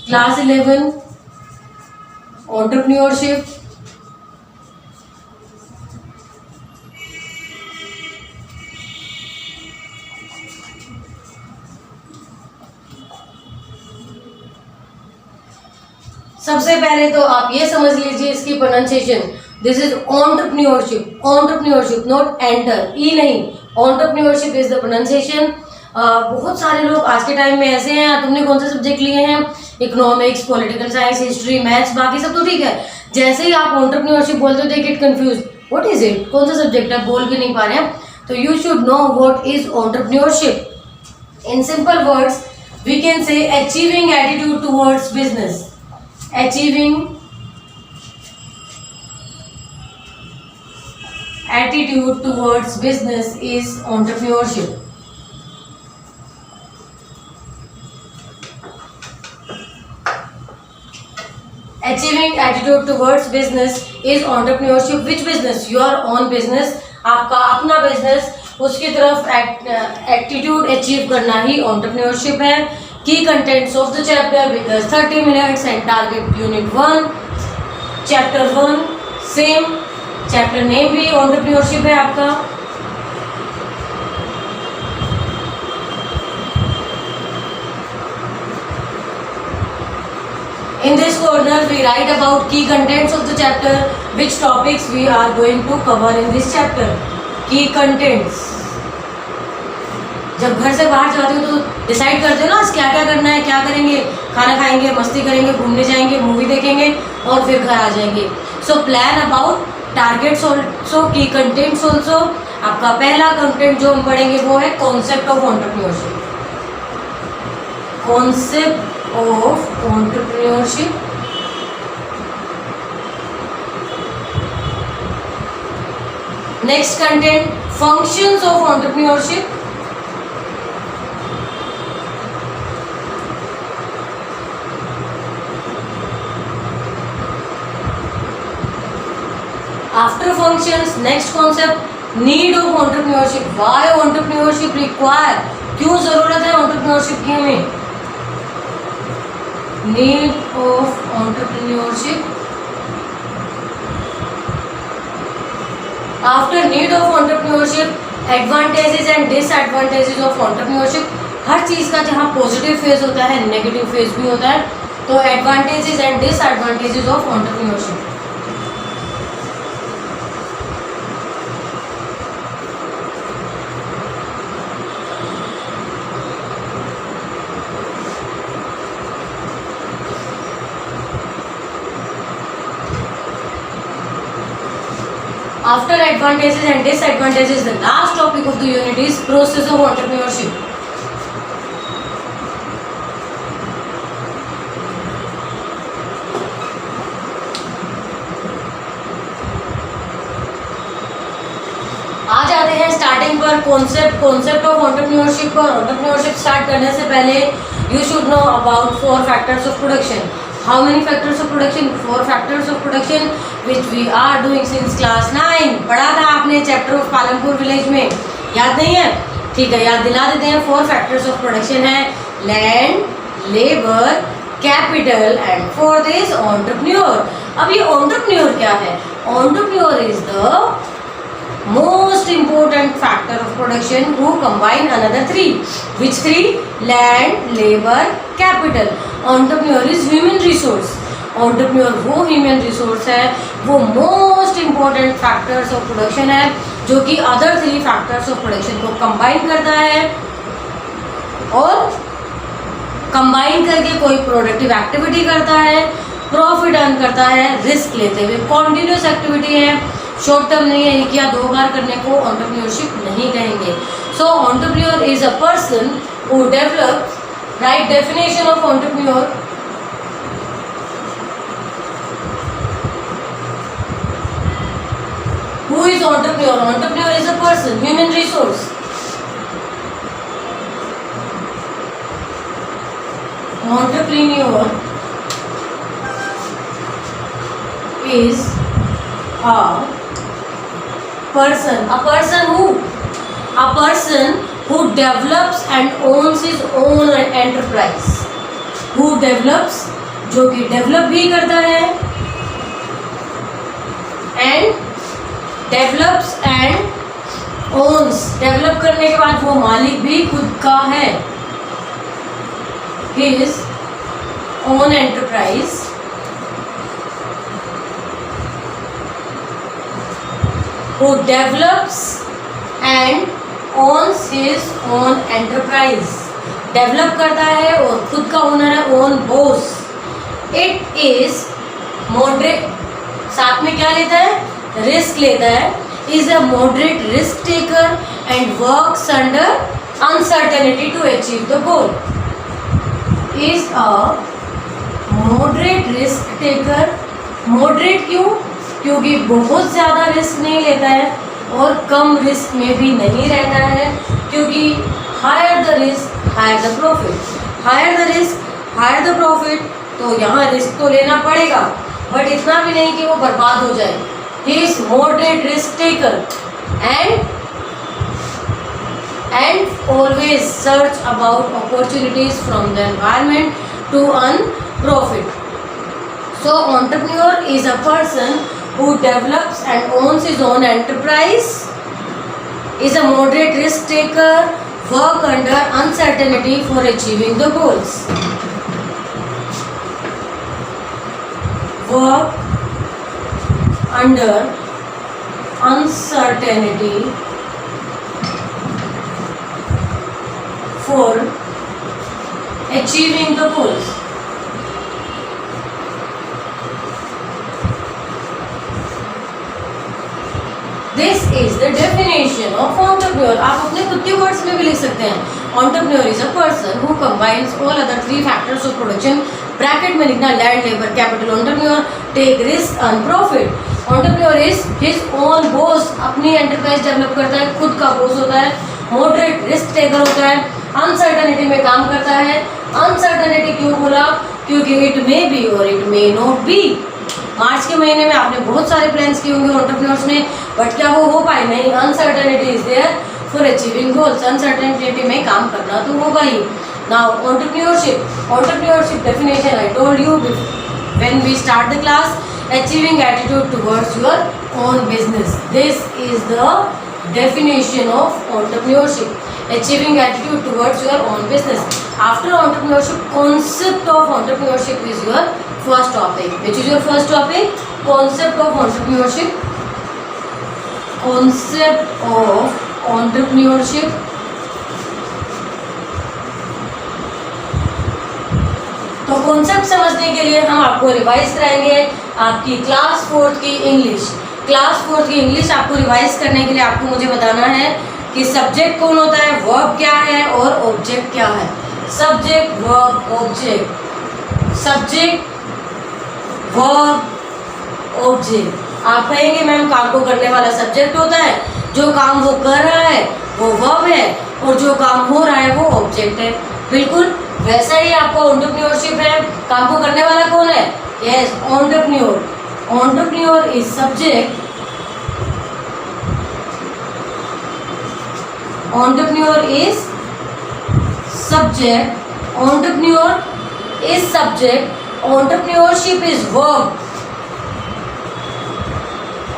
Class 11 entrepreneurship. सबसे पहले तो आप ये समझ लीजिए इसकी pronunciation, this is entrepreneurship, entrepreneurship not enter, E नहीं, एंटरप्रेन्योरशिप इज द प्रोनाउंसिएशन। बहुत सारे लोग आज के टाइम में ऐसे हैं, तुमने कौन से सब्जेक्ट लिए हैं, economics, political science, history, maths, बाकी सब तो ठीक है, जैसे ही आप एंटरप्रेन्योरशिप बोलते हो they get confuse, what is it, कौन सा सब्जेक्ट है, बोल भी नहीं पा रहे हैं। तो you should know what is entrepreneurship. In simple words we can say achieving attitude towards business, achieving attitude towards business is entrepreneurship. Achieving attitude towards business is entrepreneurship. Which business? Your own business, आपका अपना business, उसकी तरफ attitude achieve करना ही entrepreneurship है। Key contents of the chapter because 30 minutes and target unit 1, chapter 1 same, chapter name भी entrepreneurship है आपका। In this corner we write about key contents of the chapter, which topics we are going to cover in this chapter. Key contents, जब घर से बाहर जाते हो तो डिसाइड करते हो ना क्या क्या करना है, क्या करेंगे, खाना खाएंगे, मस्ती करेंगे, घूमने जाएंगे, मूवी देखेंगे और फिर घर आ जाएंगे। So plan about targets also, की कंटेंट्स ऑल्सो। आपका पहला कंटेंट जो हम पढ़ेंगे वो है concept of entrepreneurship, concept of entrepreneurship. Next content functions of entrepreneurship. After functions, next concept, need of entrepreneurship. Why entrepreneurship require? क्यों जरूरत है entrepreneurship की हमें? Need of entrepreneurship. After need of entrepreneurship, advantages and disadvantages of entrepreneurship. हर चीज का जहाँ positive phase होता है नेगेटिव फेज भी होता है, तो advantages and disadvantages of entrepreneurship. After advantages and disadvantages, the last topic of the unit is process of entrepreneurship. आ जाते हैं स्टार्टिंग पर कॉन्सेप्ट ऑफ एंटरप्रेन्योरशिप पर। एंटरप्रेन्योरशिप स्टार्ट करने से पहले you should know about 4 factors of production. How many factors of production? 4 factors of production which we are doing since class 9. पढ़ा था आपने चैप्टर ऑफ पालमपुर विलेज में, याद नहीं है? ठीक है, याद दिला देते हैं। 4 factors of production है land, labour, capital and 4th is entrepreneur। अब ये entrepreneur क्या है? Entrepreneur is the most important factor of production who combine another 3. Which 3? Land, labor, capital. Entrepreneur is human resource. Entrepreneur वो human resource है, वो most important factors of production है जो कि other 3 factors of production को combine करता है और combine करके कोई productive activity करता है, profit earn करता है रिस्क लेते हुए। continuous activity है, शॉर्ट टर्म नहीं है, एक या 2 बार करने को एंटरप्रेन्योरशिप नहीं कहेंगे। So entrepreneur is a person who develops, right definition of entrepreneur, who is entrepreneur? Entrepreneur is a person, human resource, entrepreneur is a person who develops and owns his own enterprise. Who develops जो कि develop भी करता है and develops and owns, develop करने के बाद वो मालिक भी खुद का है, his own enterprise, who develops and owns his own enterprise, develop करता है और खुद का ओनर है, own boss. It is moderate, साथ में क्या लेता है, रिस्क लेता है, is a moderate risk taker and works under uncertainty to achieve the goal, is a moderate risk taker. Moderate क्यों? क्योंकि बहुत ज़्यादा रिस्क नहीं लेता है और कम रिस्क में भी नहीं रहता है, क्योंकि higher the risk higher the profit, higher the risk higher the profit. तो यहाँ रिस्क तो लेना पड़ेगा बट इतना भी नहीं कि वो बर्बाद हो जाए। He is moderate risk taker and always search about opportunities from the environment to earn profit. So entrepreneur is a person who develops and owns his own enterprise, is a moderate risk taker, work under uncertainty for achieving the goals. Work under uncertainty for achieving the goals. This is the definition of entrepreneur. आप अपने खुद के words में भी लिख सकते हैं। Entrepreneur is a person who combines all other three factors of production. Bracket में लिखना land, labour, capital. Entrepreneur take risk and profit. Entrepreneur is his own boss. अपनी एंटरप्राइज डेवलप करता है, खुद का बॉस होता है। मॉडरेट रिस्क टेकर होता है, अनसर्टेनिटी में काम करता है। अनसर्टेनिटी क्यों बोला? क्योंकि इट मे बी और इट मे नॉट बी। मार्च के महीने में आपने बहुत सारे प्लान्स किए होंगे एंटरप्रेन्योर्स ने, बट क्या वो हो पाए? नहीं। Uncertainty is there for achieving goals. Uncertainty में काम करना तो होगा ही। Now entrepreneurship definition I told you when we start the class, achieving attitude towards your own business. This is the definition of entrepreneurship, achieving attitude towards your own business. After entrepreneurship, concept of entrepreneurship is your first topic. Which is your first topic? Concept of entrepreneurship. Concept of entrepreneurship. तो concept समझने के लिए हम आपको revise कराएंगे आपकी class 4th की English. Class 4th की इंग्लिश आपको रिवाइज करने के लिए आपको मुझे बताना है कि सब्जेक्ट कौन होता है, वर्ब क्या है और ऑब्जेक्ट क्या है। Subject, verb, object. Subject, verb, object. आप कहेंगे मैम काम को करने वाला सब्जेक्ट होता है, जो काम वो कर रहा है वो वर्ब है और जो काम हो रहा है वो ऑब्जेक्ट है। बिल्कुल वैसा ही आपका एंटरप्रेन्योरशिप है। काम को करने वाला कौन है? Yes, entrepreneur. Entrepreneur is subject. Entrepreneur is subject. Entrepreneur is subject. Entrepreneurship is verb.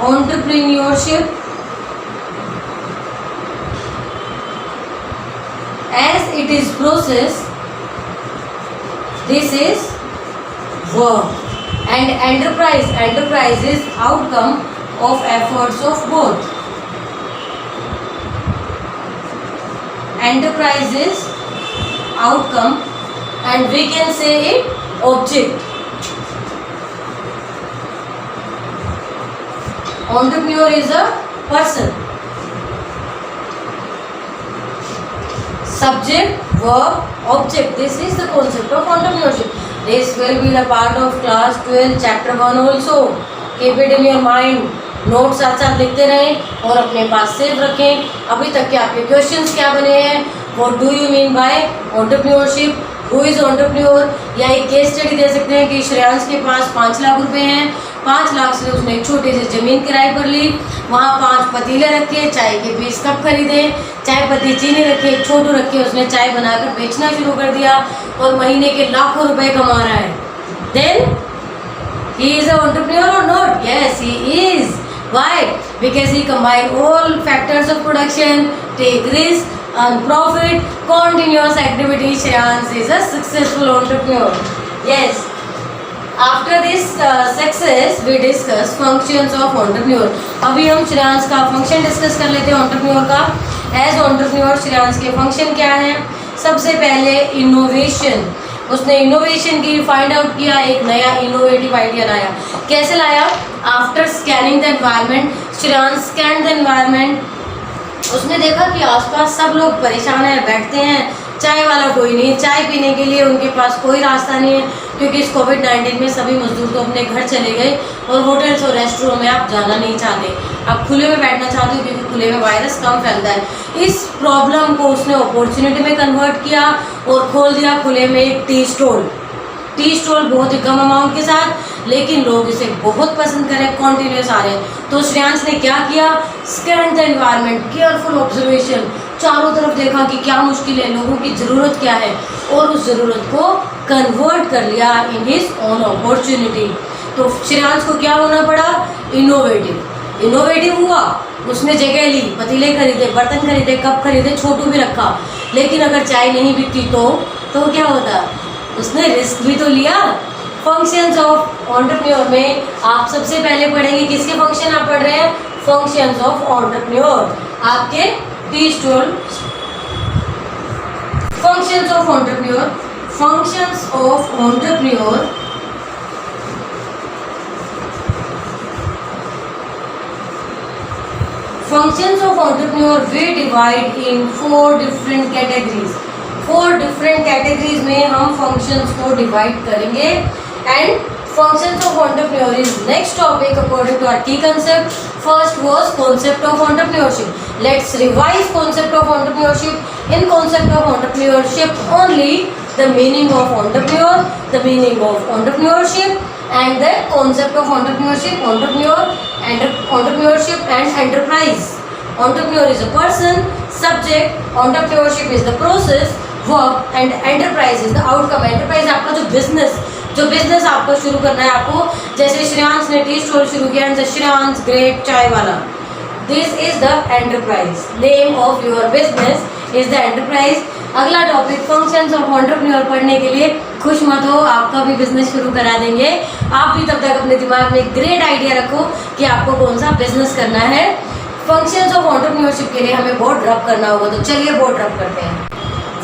Entrepreneurship as it is process. This is verb. And enterprise is outcome of efforts of both. Enterprise is outcome and we can say it object. Entrepreneur is a person. Subject, verb, object. This is the concept of entrepreneurship. This will be the part of class 12 chapter 1 also. Keep it in your mind. Note साथ साथ लिखते रहें और अपने पास save रखें। अभी तक के आपके क्वेश्चंस क्या बने हैं? What do you mean by entrepreneurship? Who is entrepreneur? या एक केस स्टडी दे सकते हैं कि श्रेयांश के पास 5 लाख रुपए हैं, 5 लाख से उसने एक छोटी सी ज़मीन किराए पर ली, वहाँ 5 पतीले रखे, चाय के 20 कप खरीदे, चाय पत्ती चीनी रखी, एक छोटू रखे, उसने चाय बनाकर बेचना शुरू कर दिया और महीने के लाखों रुपए कमा रहा है। Then He is an entrepreneur or not? Yes, he is. Why? Because he combine all factors of production, take risk, earn profit, continuous activity. Shreyans is a successful entrepreneur. Yes. After this success, we discuss functions of entrepreneur. अभी हम श्रेयांश का function discuss कर लेते हैं entrepreneur का. As entrepreneur Shreyansh के function क्या है? सबसे पहले इनोवेशन. उसने इनोवेशन की फाइंड आउट किया, एक नया इनोवेटिव आइडिया लाया. कैसे लाया? After scanning the environment, Shreyansh scan the environment. उसने देखा कि आसपास सब लोग परेशान हैं, बैठते हैं, चाय वाला कोई नहीं, चाय पीने के लिए उनके पास कोई रास्ता नहीं है, क्योंकि इस कोविड-19 में सभी मजदूर तो अपने घर चले गए और होटल्स और रेस्टोरेंट में आप जाना नहीं चाहते, आप खुले में बैठना चाहते हो, क्योंकि खुले में वायरस कम फैलता है. इस प्रॉब्लम को उसने अपॉर्चुनिटी में कन्वर्ट किया और खोल दिया खुले में एक टी स्टॉल. टी स्टॉल बहुत ही कम अमाउंट के साथ, लेकिन लोग इसे बहुत पसंद करें, कॉन्टिन्यूस आ रहे हैं. तो श्रेयांश ने क्या किया? Scan the environment, careful observation, चारों तरफ देखा कि क्या मुश्किल है, लोगों की ज़रूरत क्या है, और उस ज़रूरत को कन्वर्ट कर लिया इन हिज ओन अपॉर्चुनिटी. तो श्रेयांश को क्या होना पड़ा? इनोवेटिव हुआ. उसने जगह ली, पतीले खरीदे, बर्तन खरीदे, कप खरीदे, छोटू भी रखा. लेकिन अगर चाय नहीं बिकती तो क्या होता? उसने रिस्क भी तो लिया. फंक्शंस ऑफ एंटरप्रेन्योर में आप सबसे पहले पढ़ेंगे, किसके फंक्शन आप पढ़ रहे हैं? Functions of entrepreneur. आपके tea stall. Functions of entrepreneur. Functions of entrepreneur functions of entrepreneur we divide in 4 different categories. 4 different categories में हम functions को divide करेंगे. And functions of entrepreneur is next topic according to our key concept. First was concept of entrepreneurship. Let's revise concept of entrepreneurship. In concept of entrepreneurship only the meaning of entrepreneur, the meaning of entrepreneurship, and the concept of entrepreneurship, entrepreneurship and enterprise. Entrepreneur is a person, subject, entrepreneurship is the process, work, and enterprise is the outcome. Enterprise आपका जो business आपको शुरू करना है, आपको जैसे श्रेयांश ने tea stall शुरू किया, एंड श्रेयांश ग्रेट चाय वाला, this is the enterprise. Name of your business is the enterprise. अगला टॉपिक फंक्शंस ऑफ एंटरप्रेन्योर पढ़ने के लिए खुश मत हो, आपका भी बिजनेस शुरू करा देंगे. आप भी तब तक अपने दिमाग में एक ग्रेट आइडिया रखो कि आपको कौन सा बिजनेस करना है. फंक्शंस ऑफ एंटरप्रेन्योरशिप के लिए हमें बोर्ड रब करना होगा, तो चलिए बोर्ड रब करते हैं.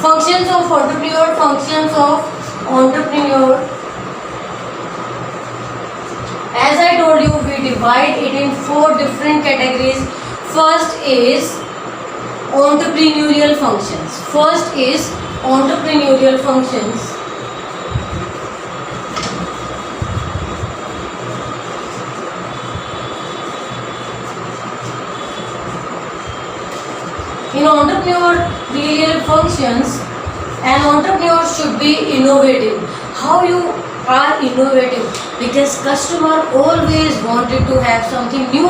Functions of entrepreneur. Functions of entrepreneur, as I told you, we divide it in 4 different categories. First is entrepreneurial functions. First is entrepreneurial functions. In entrepreneurial functions, an entrepreneur should be innovative. How you are innovative? Because customer always wanted to have something new.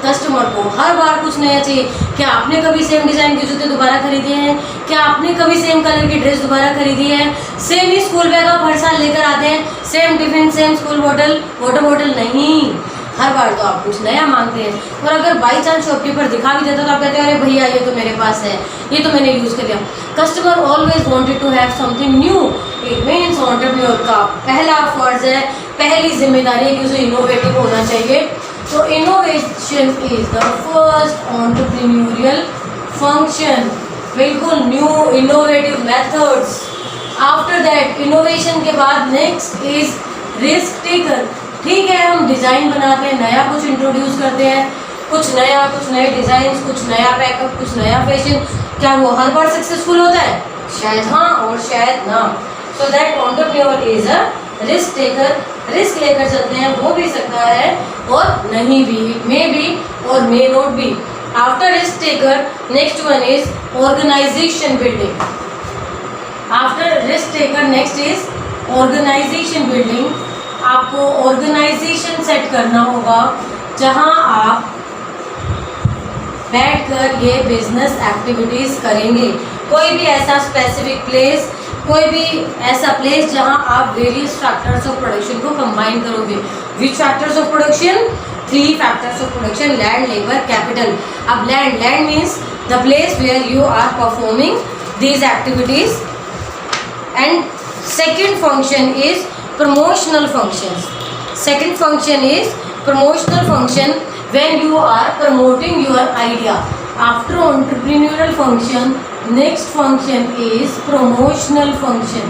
Customer को हर बार कुछ नया चाहिए. क्या आपने कभी same design के जूते दोबारा खरीदे हैं? क्या आपने कभी सेम कलर की ड्रेस दोबारा खरीदी है? सेम ही स्कूल बैग आप हर साल लेकर आते हैं, same tiffin, same school water bottle नहीं. हर बार तो आप कुछ नया मांगते हैं. और अगर बाई चांस शॉपकीपर दिखा भी देता तो आप कहते हैं अरे भैया ये तो मेरे पास है, ये तो मैंने यूज़ कर लिया. Customer always wanted to have something new. It means entrepreneur का पहला फर्ज है, पहली जिम्मेदारी है कि उसे इनोवेटिव होना चाहिए. तो innovation is the first entrepreneurial function. बिल्कुल new innovative methods. After that innovation के बाद नेक्स्ट इज रिस्क टेकर. ठीक है, हम डिज़ाइन बनाते हैं, नया कुछ इंट्रोड्यूस करते हैं, कुछ नए डिज़ाइन, कुछ नया पैकअप, कुछ नया फैशन. क्या वो हर बार सक्सेसफुल होता है? शायद हाँ और शायद ना. So that entrepreneur is a risk taker. Risk लेकर चलते हैं, हो भी सकता है और नहीं भी, it may be or may not be. After risk taker next one is organisation building. After risk taker next is organisation building. आपको ऑर्गेनाइजेशन सेट करना होगा जहां आप बैठकर ये बिजनेस एक्टिविटीज़ करेंगे. कोई भी ऐसा स्पेसिफिक प्लेस कोई भी ऐसा प्लेस जहां आप वेरियस फैक्टर्स ऑफ प्रोडक्शन को कंबाइन करोगे. Which factors of production? 3 factors of production: land, labour, capital. अब land means the place where you are performing these activities. And second function is promotional functions. Second function is promotional function when you are promoting your idea. After entrepreneurial function, next function is promotional function.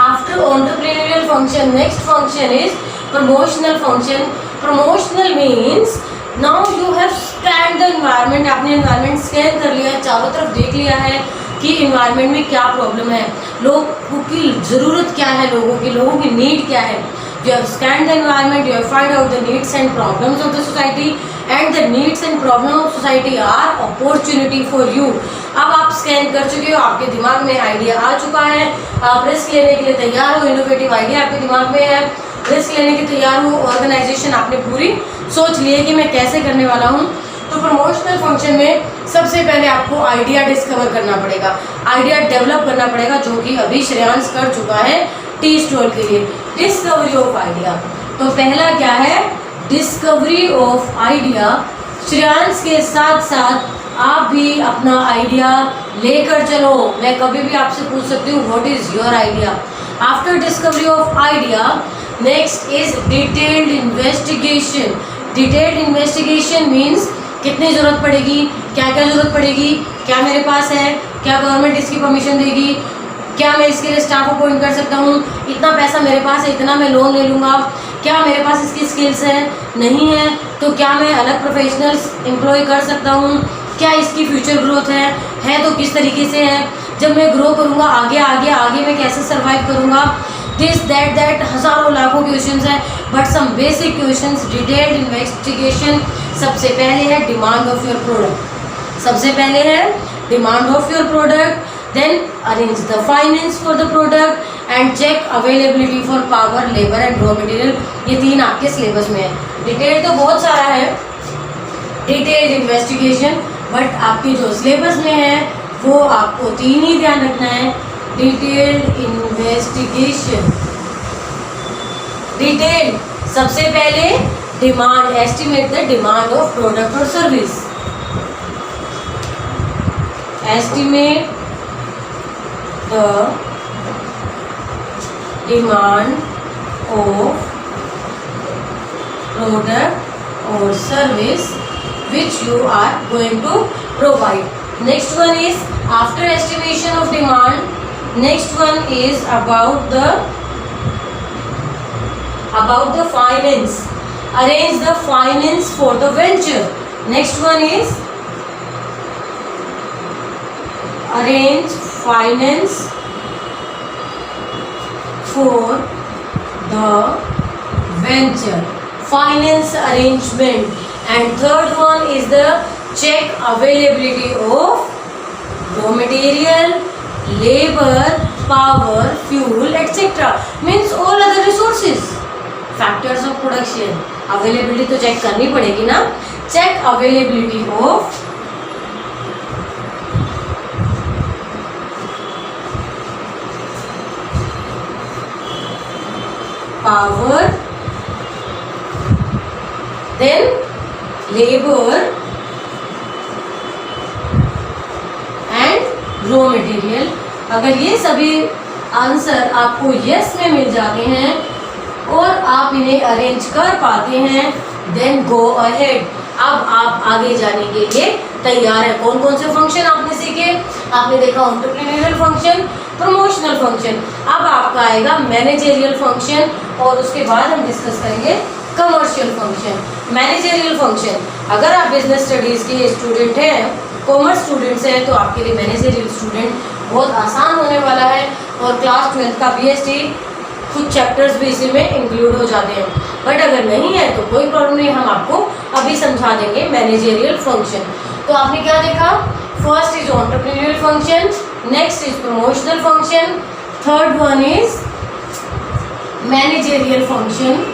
After entrepreneurial function, next function is promotional function. Promotional means now you have scanned the environment. आपने environment scan कर लिया है, चारों तरफ देख लिया है कि environment में क्या problem है, लोगों की ज़रूरत क्या है, लोगों की need क्या है. You have scanned the environment, you have find out the needs and problems of the society, and the needs and problems of society are opportunity for you. अब आप स्कैन कर चुके हो, आपके दिमाग में आइडिया आ चुका है, आप रिस्क लेने के लिए तैयार हो, इनोवेटिव आइडिया आपके दिमाग में है, रिस्क लेने के तैयार हो, ऑर्गेनाइजेशन आपने पूरी सोच ली है कि मैं कैसे करने वाला हूँ. तो प्रमोशनल फंक्शन में सबसे पहले आपको आइडिया डिस्कवर करना पड़ेगा, आइडिया डेवलप करना पड़ेगा, जो कि अभी श्रेयांश कर चुका है टी स्टॉल के लिए. Discovery of idea. तो पहला क्या है? Discovery of idea. श्रेयांश के साथ साथ आप भी अपना आइडिया लेकर चलो. मैं कभी भी आपसे पूछ सकती हूँ what is your idea. After discovery of idea, next is detailed investigation. Detailed investigation means कितनी ज़रूरत पड़ेगी, क्या क्या ज़रूरत पड़ेगी, क्या मेरे पास है, क्या गवर्नमेंट इसकी परमिशन देगी, क्या मैं इसके लिए स्टाफ अपॉइंट कर सकता हूँ, इतना पैसा मेरे पास है, इतना मैं लोन ले लूँगा, क्या मेरे पास इसकी स्किल्स है, नहीं है तो क्या मैं अलग प्रोफेशनल्स एम्प्लॉय कर सकता हूँ, क्या इसकी फ्यूचर ग्रोथ है तो किस तरीके से है, जब मैं ग्रो करूँगा आगे मैं कैसे सर्वाइव करूँगा. दिस दैट हज़ारों लाखों क्वेश्चंस हैं, but some basic questions. Detailed investigation. सबसे पहले है डिमांड ऑफ योर प्रोडक्ट. सबसे पहले है demand of your product. Then arrange the finance for the product and check availability for power, labor and raw material. ये 3 आपके syllabus में है. डिटेल तो बहुत सारा है, डिटेल्ड इन्वेस्टिगेशन, बट आपके जो सिलेबस में है वो आपको 3 ही ध्यान रखना है. Detailed investigation. डिटेल सबसे पहले demand. Estimate the demand of product और service. Estimate the demand of product or service which you are going to provide. Next one is after estimation of demand. Next one is about the finance. Arrange the finance for the venture. Next one is arrange finance for the venture. Finance arrangement. And third one is the check availability of raw material, labor, power, fuel, etc. Means all other resources. Factors of production. Availability तो check करनी पड़ेगी ना. Check availability of power, then labor and raw material. अगर ये सभी answer आपको yes में मिल जाते हैं और आप इन्हें अरेंज कर पाते हैं, देन गो अहेड. अब आप आगे जाने के लिए तैयार है. कौन कौन से फंक्शन आपने सीखे? आपने देखा एंटरप्रेन्योरियल फंक्शन, प्रमोशनल फंक्शन. अब आपका आएगा मैनेजरियल फंक्शन और उसके बाद हम डिस्कस करेंगे कमर्शियल फंक्शन. Managerial function. अगर आप बिजनेस स्टडीज़ के स्टूडेंट हैं, कॉमर्स स्टूडेंट्स हैं, तो आपके लिए मैनेजरियल स्टूडेंट बहुत आसान होने वाला है. और क्लास 12th का BST कुछ चैप्टर्स भी इसी में इंक्लूड हो जाते हैं. बट अगर नहीं है तो कोई प्रॉब्लम नहीं, हम आपको अभी समझा देंगे मैनेजरियल फंक्शन. तो आपने क्या देखा? First is entrepreneurial function, next is promotional function, third one is managerial function,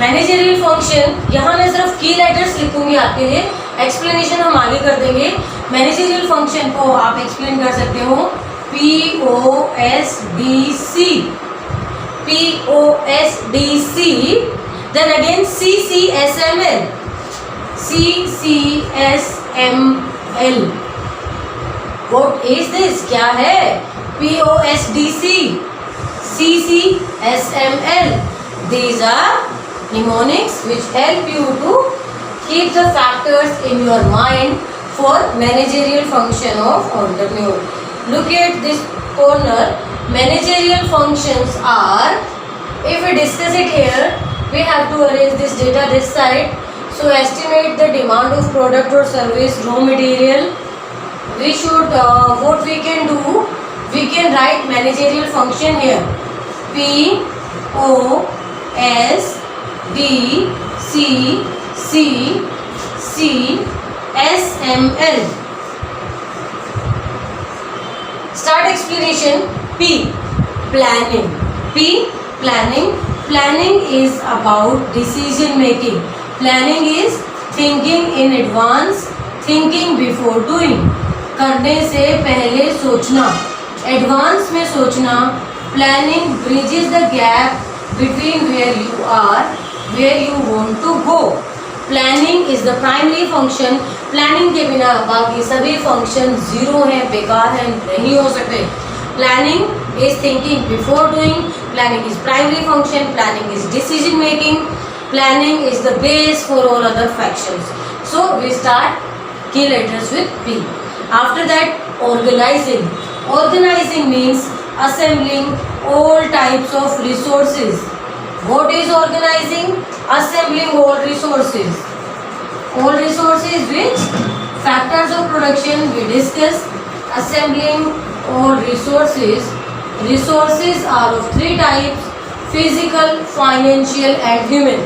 managerial function, यहाँ मैं सिर्फ की लेटर्स लिखूंगी आपके लिए, एक्सप्लेनेशन हम आगे कर देंगे। मैनेजरियल फंक्शन को आप एक्सप्लेन कर सकते हो POSDC, POSDC, then again CCSML, CCSML. What is this? क्या है? POSDC, CCSML. These are mnemonics which help you to keep the factors in your mind for managerial function of entrepreneur. Look at this corner. Managerial functions are, if we discuss it here, we have to arrange this data this side. So estimate the demand of product or service, raw material. We should, what we can do, we can write managerial function here. POSDCCCSML. Start explanation. P, planning. P, planning. Planning is about decision making. Planning is thinking in advance, thinking before doing. करने से पहले सोचना, advance में सोचना. Planning bridges the gap between where you are, where you want to go. Planning is the primary function. Planning के बिना बाकी सभी फंक्शन जीरो हैं, बेकार हैं, नहीं हो सकते. Planning is thinking before doing. Planning is primary function. Planning is decision making. Planning is the base for all other functions. So we start key letters with P. After that, organizing. Organizing means assembling all types of resources. What is organizing? Assembling all resources. All resources which factors of production we discussed. Assembling all resources. Resources are of three types: physical, financial and human.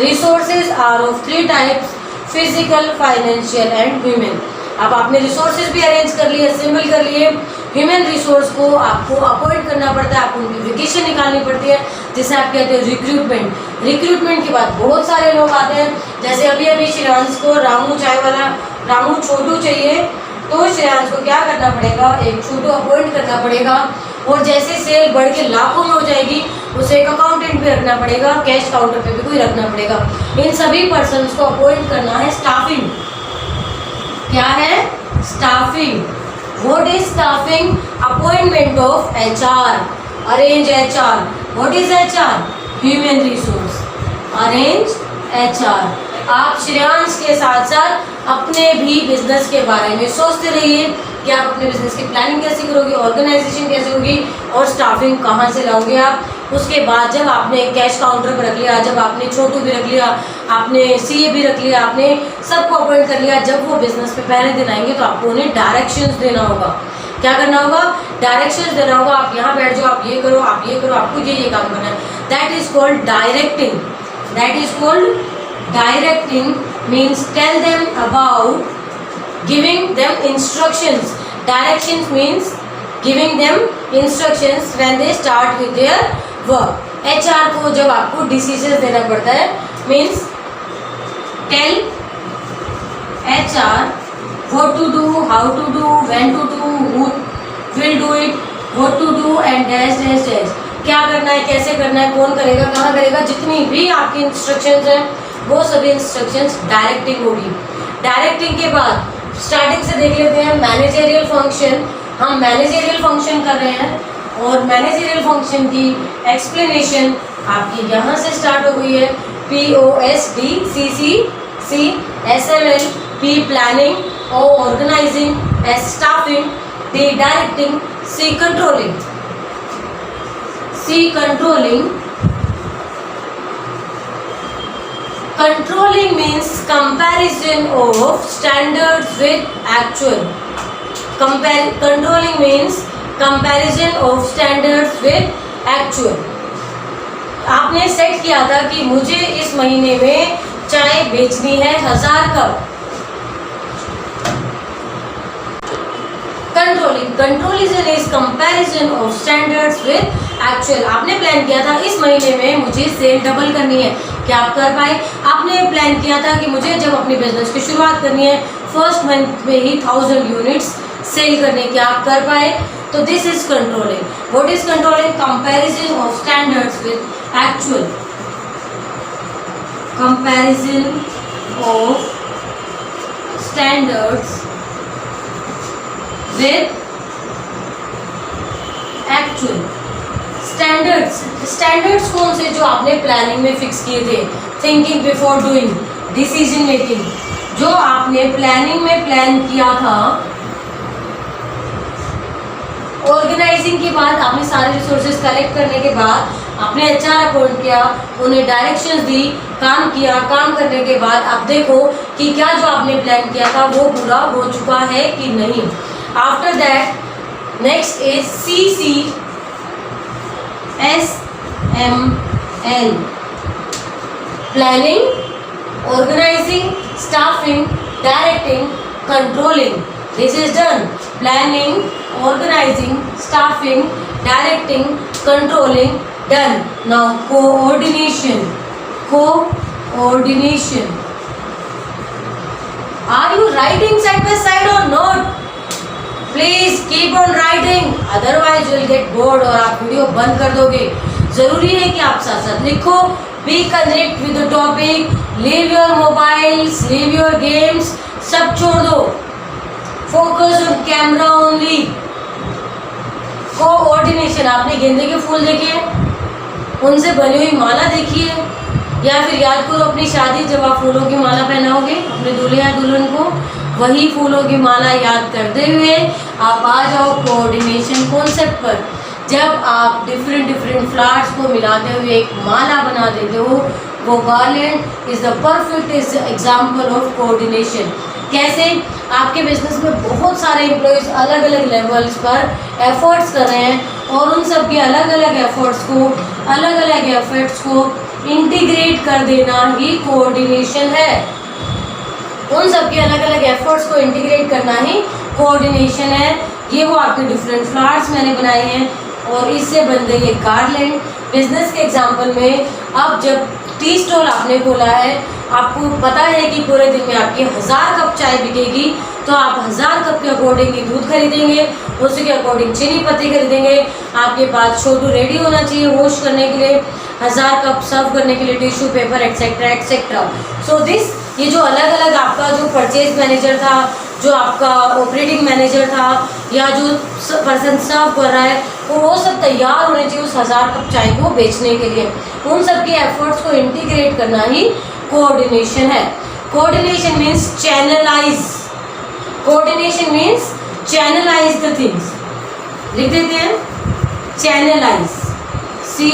Resources are of three types: physical, financial and human. अब आपने resources भी arrange कर लिए, assemble कर लिए. Human resource को आपको appoint करना पड़ता है, आपको उनकी वेकेशन निकालनी पड़ती है, जिसे आप कहते हैं रिक्रूटमेंट. रिक्रूटमेंट के बाद बहुत सारे लोग आते हैं. जैसे अभी अभी श्रेयांश को रामू चाय वाला रामू छोटू चाहिए, तो श्रेयांश को क्या करना पड़ेगा? एक छोटू अपॉइंट करना पड़ेगा. और जैसे सेल बढ़ के लाखों में हो जाएगी, उसे एक अकाउंटेंट भी रखना पड़ेगा, कैश काउंटर पे भी कोई रखना पड़ेगा. इन सभी पर्सनस को अपॉइंट करना है. स्टाफिंग क्या है? Staffing. What is staffing? Appointment of HR. Arrange HR. What is HR? Human resource. Arrange HR. आप श्रेयांश के साथ साथ अपने भी बिजनेस के बारे में सोचते रहिए कि आप अपने बिजनेस की प्लानिंग कैसे करोगे, ऑर्गेनाइजेशन कैसे होगी और स्टाफिंग कहाँ से लाओगे आप. उसके बाद जब आपने कैश काउंटर पर रख लिया, जब आपने छोटू भी रख लिया, आपने CA भी रख लिया, आपने सबको अपॉइंट कर लिया, जब वो बिजनेस पे पहले दिन आएंगे तो आपको उन्हें डायरेक्शंस देना होगा. क्या करना होगा? डायरेक्शंस देना होगा. आप यहाँ बैठ जाओ, आप ये करो, आप ये करो, आपको ये काम करना है. That is called directing. That is called directing. Means tell them about, giving them instructions. Directions means giving them instructions when they start with their work. HR को जब आपको decisions देना पड़ता है, means tell HR what to do, how to do, when to do, who will do it, what to do and dash dash dash. क्या करना है, कैसे करना है, कौन करेगा, कहाँ करेगा, जितनी भी आपकी इंस्ट्रक्शंस हैं वो सभी इंस्ट्रक्शंस डायरेक्टिंग होगी. डायरेक्टिंग के बाद स्टार्टिंग से देख लेते हैं मैनेजरियल फंक्शन. हम मैनेजरियल फंक्शन कर रहे हैं और मैनेजरियल फंक्शन की एक्सप्लेनेशन आपकी यहाँ से स्टार्ट हो गई है. POSDCCCSML. P, planning. O, organizing. S, staffing. D, directing. C, controlling. C, controlling. Controlling means comparison of standards with actual. Controlling means comparison of standards with actual. आपने set किया था कि मुझे इस महीने में चाय बेचनी है 1000 cup. Controlling is comparison of standards with actual. आपने प्लान किया था इस महीने में मुझे सेल डबल करनी है, क्या आप कर पाए? आपने प्लान किया था कि मुझे जब अपनी बिजनेस की शुरुआत करनी है फर्स्ट मंथ में ही 1000 यूनिट्स सेल करने, क्या आप कर पाए? तो this is controlling. What is controlling? Comparison of standards with actual, comparison of standards with actual. Standards कौन से? जो आपने प्लानिंग में फिक्स किए थे, thinking before doing, decision making, जो आपने प्लानिंग में प्लान किया था, ऑर्गेनाइजिंग के बाद आपने सारे रिसोर्सेज कलेक्ट करने के बाद आपने एचआर अपॉइंट किया, उन्हें डायरेक्शंस दी, काम किया, काम करने के बाद अब देखो कि क्या जो आपने प्लान किया था वो पूरा हो चुका है कि नहीं। After that next is CCSML, planning, organising, staffing, directing, controlling. This is done. Planning, organising, staffing, directing, controlling, done. Now coordination. Are you writing side by side or not? Please keep on writing, otherwise you will get bored और आप video बंद कर दोगे। जरूरी है कि आप साथ साथ लिखो। Be connect with the topic, leave your mobiles, leave your games, सब छोड़ दो, focus on camera only. Coordination, आपने गेंदे के फूल देखे हैं, उनसे बनी हुई माला देखी है, या फिर याद करो अपनी शादी जब आप फूलों की माला पहनाओगे अपने दूल्हे या दुल्हन को, वही फूलों की माला याद करते हुए आप आ जाओ कोऑर्डिनेशन कॉन्सेप्ट पर। जब आप डिफरेंट फ्लावर्स को मिलाते हुए एक माला बना देते हो, वो garland is the perfect example of coordination. कैसे? आपके बिजनेस में बहुत सारे एम्प्लॉयज़ अलग अलग लेवल्स पर एफर्ट्स कर रहे हैं और उन सब के अलग अलग एफर्ट्स को इंटीग्रेट कर देना ही कोऑर्डिनेशन है। उन सब के अलग अलग एफर्ट्स को इंटीग्रेट करना ही कोऑर्डिनेशन है। ये वो आपके डिफरेंट फ्लावर्स मैंने बनाए हैं और इससे बन गई है गार्लैंड। बिजनेस के एग्जांपल में अब जब टी स्टॉल आपने खोला है, आपको पता है कि पूरे दिन में आपकी 1000 कप चाय बिकेगी, तो आप 1000 कप के अकॉर्डिंग ही दूध खरीदेंगे, उसी के अकॉर्डिंग चीनी पत्ती खरीदेंगे। आपके पास छोटू रेडी होना चाहिए वॉश करने के लिए, 1000 कप सर्व करने के लिए tissue paper etcetera etcetera. So this, ये जो अलग अलग आपका जो परचेज मैनेजर था, जो आपका ऑपरेटिंग मैनेजर था, या जो पर्सन सर्व कर रहा है, वो सब तैयार होने चाहिए उस 1000 कप चाय को बेचने के लिए। उन सब के एफर्ट्स को इंटीग्रेट करना ही कोऑर्डिनेशन है। Coordination means channelise, coordination means channelise the things. लिख देते हैं चैनलाइज, CHENNALISE,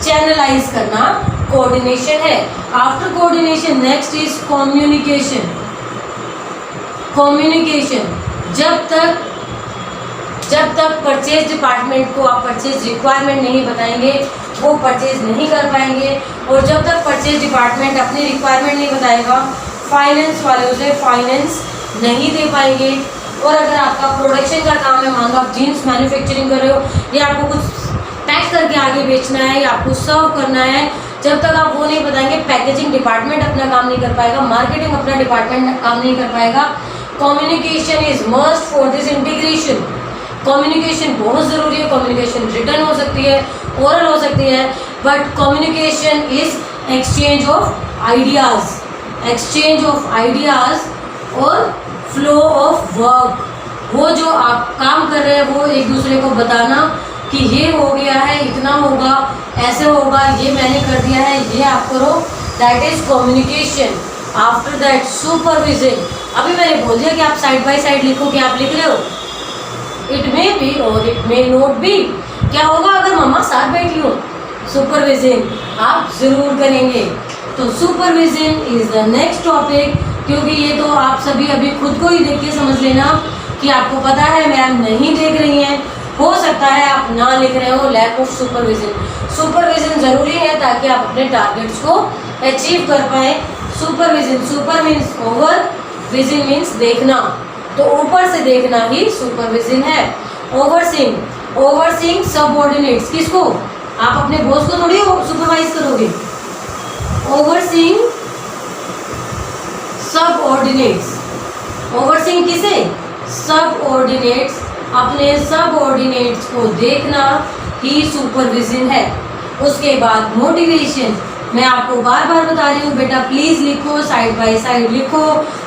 चैनलाइज करना कोऑर्डिनेशन है। After coordination next is communication. जब तक परचेज डिपार्टमेंट को आप परचेज रिक्वायरमेंट नहीं बताएंगे, वो परचेज नहीं कर पाएंगे, और जब तक परचेज डिपार्टमेंट अपनी रिक्वायरमेंट नहीं बताएगा, फाइनेंस वाले उसे फाइनेंस नहीं दे पाएंगे। और अगर आपका प्रोडक्शन का काम है, मान लो आप जीन्स मैन्युफैक्चरिंग कर रहे हो, या आपको कुछ पैक करके आगे बेचना है, या आपको सर्व करना है, जब तक आप वो नहीं बताएंगे, पैकेजिंग डिपार्टमेंट अपना काम नहीं कर पाएगा, मार्केटिंग अपना डिपार्टमेंट काम नहीं कर पाएगा। Communication is must for this integration. Communication बहुत ज़रूरी है। कम्युनिकेशन रिटर्न हो सकती है, ओरल हो सकती है, but communication is exchange of ideas और फ्लो ऑफ वर्क। वो जो आप काम कर रहे हैं वो एक दूसरे को बताना कि ये हो गया है, इतना होगा, ऐसे होगा, ये मैंने कर दिया है, ये आप करो, that is communication. After that supervision. अभी मैंने बोल दिया कि आप साइड बाय साइड लिखो, कि आप लिख रहे हो, इट मे बी और इट मे नॉट बी। क्या होगा अगर मम्मा साथ बैठी हो? सुपरविजन आप जरूर करेंगे। तो supervision is the next topic, क्योंकि ये तो आप सभी अभी खुद को ही देख के समझ लेना कि आपको पता है मैम नहीं देख रही हैं, हो सकता है आप ना लिख रहे हो, लैक ऑफ सुपरविजन। सुपरविजन ज़रूरी है ताकि आप अपने टारगेट्स को अचीव कर पाए। Supervision, super means over, vision means देखना, तो ऊपर से देखना ही सुपरविजन है। ओवरसीइंग, ओवरसीइंग सबऑर्डिनेट्स, किसको? आप अपने बॉस को थोड़ी सुपरवाइज करोगे। ओवरसीइंग सबऑर्डिनेट्स, ओवरसीइंग किसे? सबऑर्डिनेट्स, अपने सबऑर्डिनेट्स को देखना ही सुपरविजन है। उसके बाद मोटिवेशन, मैं आपको बार बार बता रही हूँ बेटा प्लीज लिखो, साइड बाय साइड लिखो।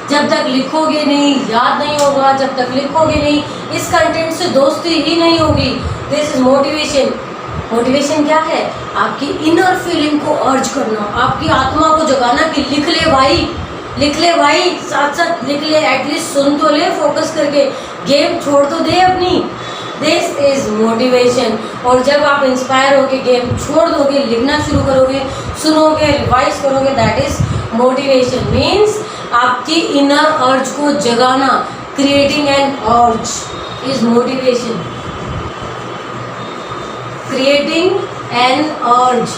जब तक लिखोगे नहीं याद नहीं होगा, जब तक लिखोगे नहीं इस कंटेंट से दोस्ती ही नहीं होगी। This is motivation. मोटिवेशन क्या है? आपकी इनर फीलिंग को अर्ज करना, आपकी आत्मा को जगाना कि लिख ले भाई, लिख ले भाई, साथ साथ लिख ले, एटलीस्ट सुन तो ले फोकस करके, गेम छोड़ तो दे अपनी। This is motivation. और जब आप इंस्पायर होके गेम छोड़ दोगे, लिखना शुरू करोगे, सुनोगे, रिवाइज करोगे, दैट इज मोटिवेशन। मीन्स आपकी इनर अर्ज को जगाना, क्रिएटिंग एन अर्ज इज मोटिवेशन। क्रिएटिंग एन अर्ज,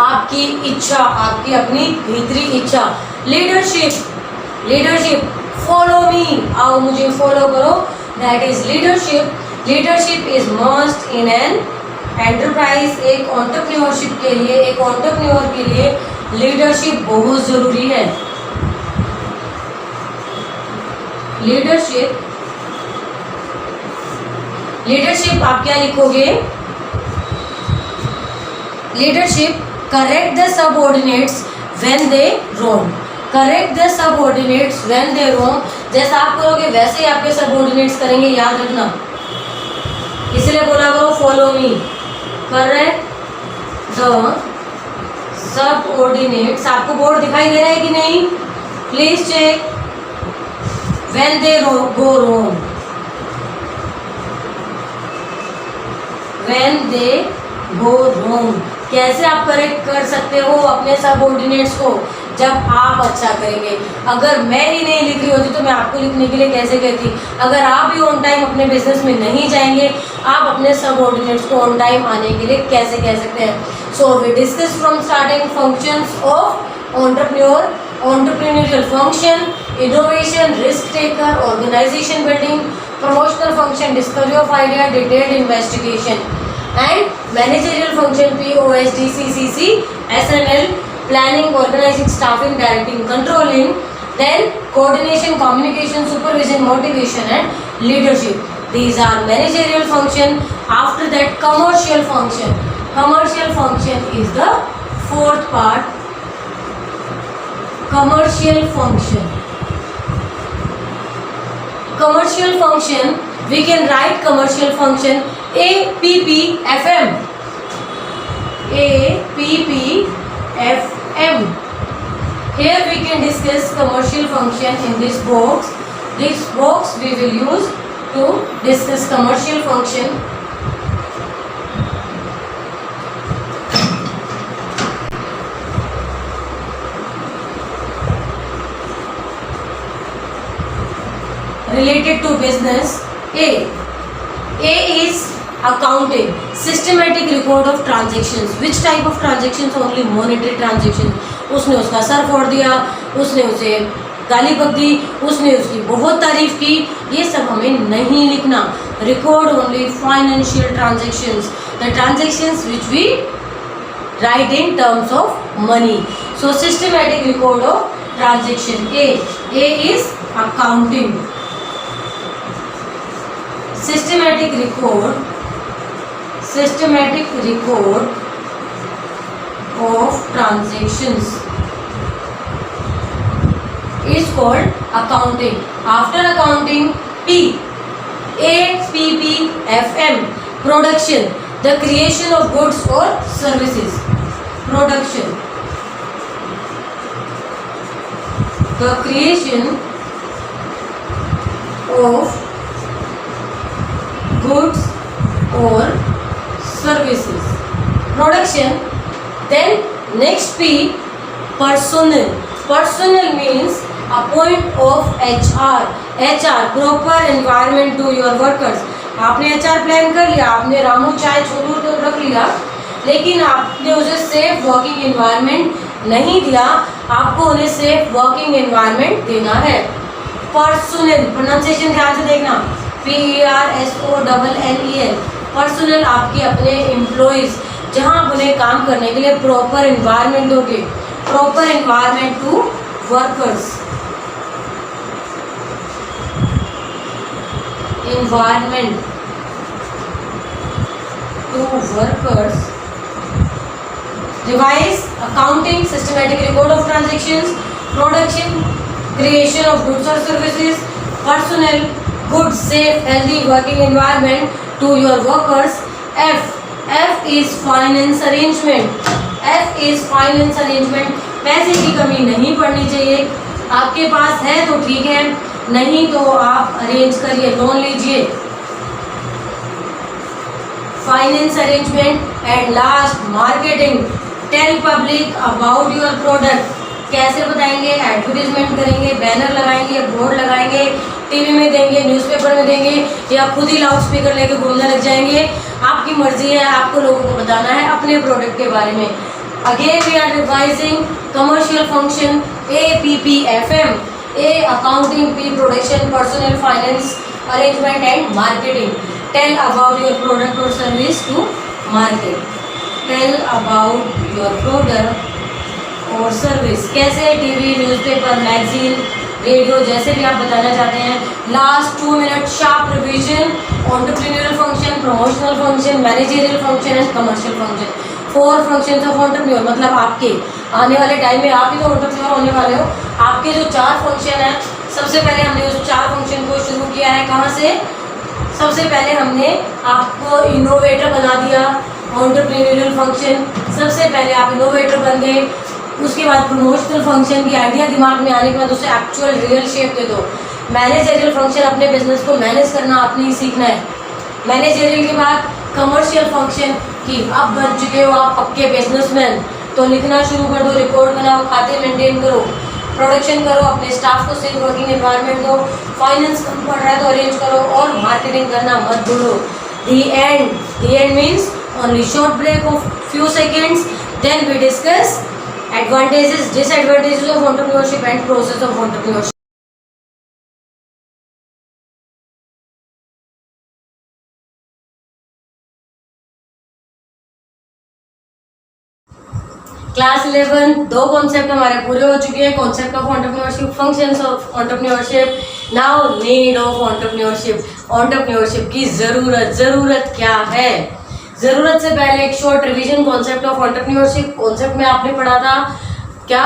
आपकी इच्छा, आपकी अपनी भीतरी इच्छा। लीडरशिप, लीडरशिप, फॉलो मी, आओ मुझे फॉलो करो, that is leadership. Leadership is must in an enterprise. एक एंटरप्रेन्योरशिप के लिए, एक एंटरप्रेन्योर के लिए लीडरशिप बहुत जरूरी है। लीडरशिप, लीडरशिप आप क्या लिखोगे? Leadership, correct the subordinates when they wrong, correct the subordinates when they wrong. जैसा आप करोगे वैसे ही आपके सबऑर्डिनेट्स करेंगे, याद रखना। इसलिए बोला करो follow me. Correct the subordinates, आपको बोर्ड दिखाई दे रहा है कि नहीं? Please check. When they go wrong, when they go wrong. कैसे आप करेक्ट कर सकते हो अपने सबऑर्डिनेट्स को? जब आप अच्छा करेंगे। अगर मैं ही नहीं लिख रही होती तो मैं आपको लिखने के लिए कैसे कहती? अगर आप भी ऑन टाइम अपने बिजनेस में नहीं जाएंगे, आप अपने सबऑर्डिनेट्स को ऑन टाइम आने के लिए कैसे कह सकते हैं? So we discuss from starting functions of entrepreneur, entrepreneurial function, innovation, risk taker, organisation building, promotional function, discovery of idea, detailed investigation, and managerial function POSD, CCC, SNL, planning, organizing, staffing, directing, controlling, then coordination, communication, supervision, motivation and leadership. These are managerial function. After that commercial function. Commercial function is the fourth part. Commercial function. Commercial function, we can write commercial function APPFM. APPFM. Here we can discuss commercial function in this box. This box we will use to discuss commercial function. Related to business. A is accounting, systematic record of transactions. Which type of transactions? Only monetary transactions. उसने उसका sir फोड़ दिया, उसने उसे गाली बक दी, उसने उसकी बहुत तारीफ की, ये सब हमें नहीं लिखना। Record only financial transactions, the transactions which we write in terms of money. So systematic record of transaction. A is accounting. Systematic record of transactions is called accounting. After accounting, P, APPFM, production, the creation of goods or services. Production, the creation of goods or services. Production. Then next P, personnel. Personnel means a point of HR. HR, proper environment to your workers. आपने HR plan कर लिया, आपने रामू चाय छोड़ू तो रख लिया, लेकिन आपने उसे सेफ वर्किंग एनवायरनमेंट नहीं दिया। आपको उन्हें सेफ वर्किंग एनवायरनमेंट देना है। पर्सनल, प्रोनाउंसिएशन ध्यान से देखना, PERSONNEL। पर्सनल आपके अपने एम्प्लॉयज़ जहाँ आप उन्हें काम करने के लिए प्रॉपर एनवायरनमेंट दोगे, proper environment to workers, environment to workers, revise accounting, systematic record of transactions, production, creation of goods or services, personnel, good, safe, healthy working environment to your workers. F is finance arrangement. F is finance arrangement. पैसे की कमी नहीं पड़नी चाहिए, आपके पास है तो ठीक है, नहीं तो आप अरेंज करिए, लोन लीजिए। Finance arrangement and last marketing, tell public about your product. कैसे बताएंगे? एडवर्टीजमेंट करेंगे, बैनर लगाएंगे, बोर्ड लगाएंगे, टीवी में देंगे, न्यूज़पेपर में देंगे, या खुद ही लाउड स्पीकर लेके घूमने लग जाएंगे। आपकी मर्जी है, आपको लोगों को बताना है अपने प्रोडक्ट के बारे में। Again we are revising commercial function, APPFM, A accounting, P production, personnel, finance, arrangement and marketing. Tell about your product or service to market. Tell about your product और सर्विस। कैसे? टीवी, न्यूज़पेपर, मैगजीन, रेडियो, जैसे भी आप बताना चाहते हैं। Last 2 minute sharp revision, entrepreneurial function, promotional function, managerial function and commercial function. 4 functions of entrepreneur, मतलब आपके आने वाले टाइम में आप ही तो एंटरप्रेन्योर होने वाले हो। आपके जो 4 फंक्शन हैं, सबसे पहले हमने उस 4 फंक्शन को शुरू किया है कहाँ से? सबसे पहले हमने आपको इनोवेटर बना दिया, एंटरप्रेन्योरल फंक्शन, सबसे पहले आप इनोवेटर बन गए। उसके बाद प्रमोशनल फंक्शन की आइडिया दिमाग में आने के बाद उसे एक्चुअल रियल शेप दे दो। मैनेजरियल फंक्शन, अपने बिजनेस को मैनेज करना आपने ही सीखना है। मैनेजरियल के बाद कमर्शियल फंक्शन की अब बन चुके हो आप पक्के बिजनेसमैन, तो लिखना शुरू कर दो, रिपोर्ट बनाओ, खाते मेंटेन करो, प्रोडक्शन करो, अपने स्टाफ को सेफ वर्किंग एनवायरनमेंट दो, फाइनेंस कम पड़ रहा है तो अरेंज करो, और मार्केटिंग करना मत भूलो। The end means only short break of few seconds, then we discuss advantages, disadvantages of entrepreneurship and process of entrepreneurship. Class 11 2 concept हमारे पूरे हो चुके हैं। Concept of entrepreneurship, functions of entrepreneurship, now need of entrepreneurship. Entrepreneurship की ज़रूरत क्या है? ज़रूरत से पहले एक short revision, concept of entrepreneurship. Concept में आपने पढ़ा था क्या?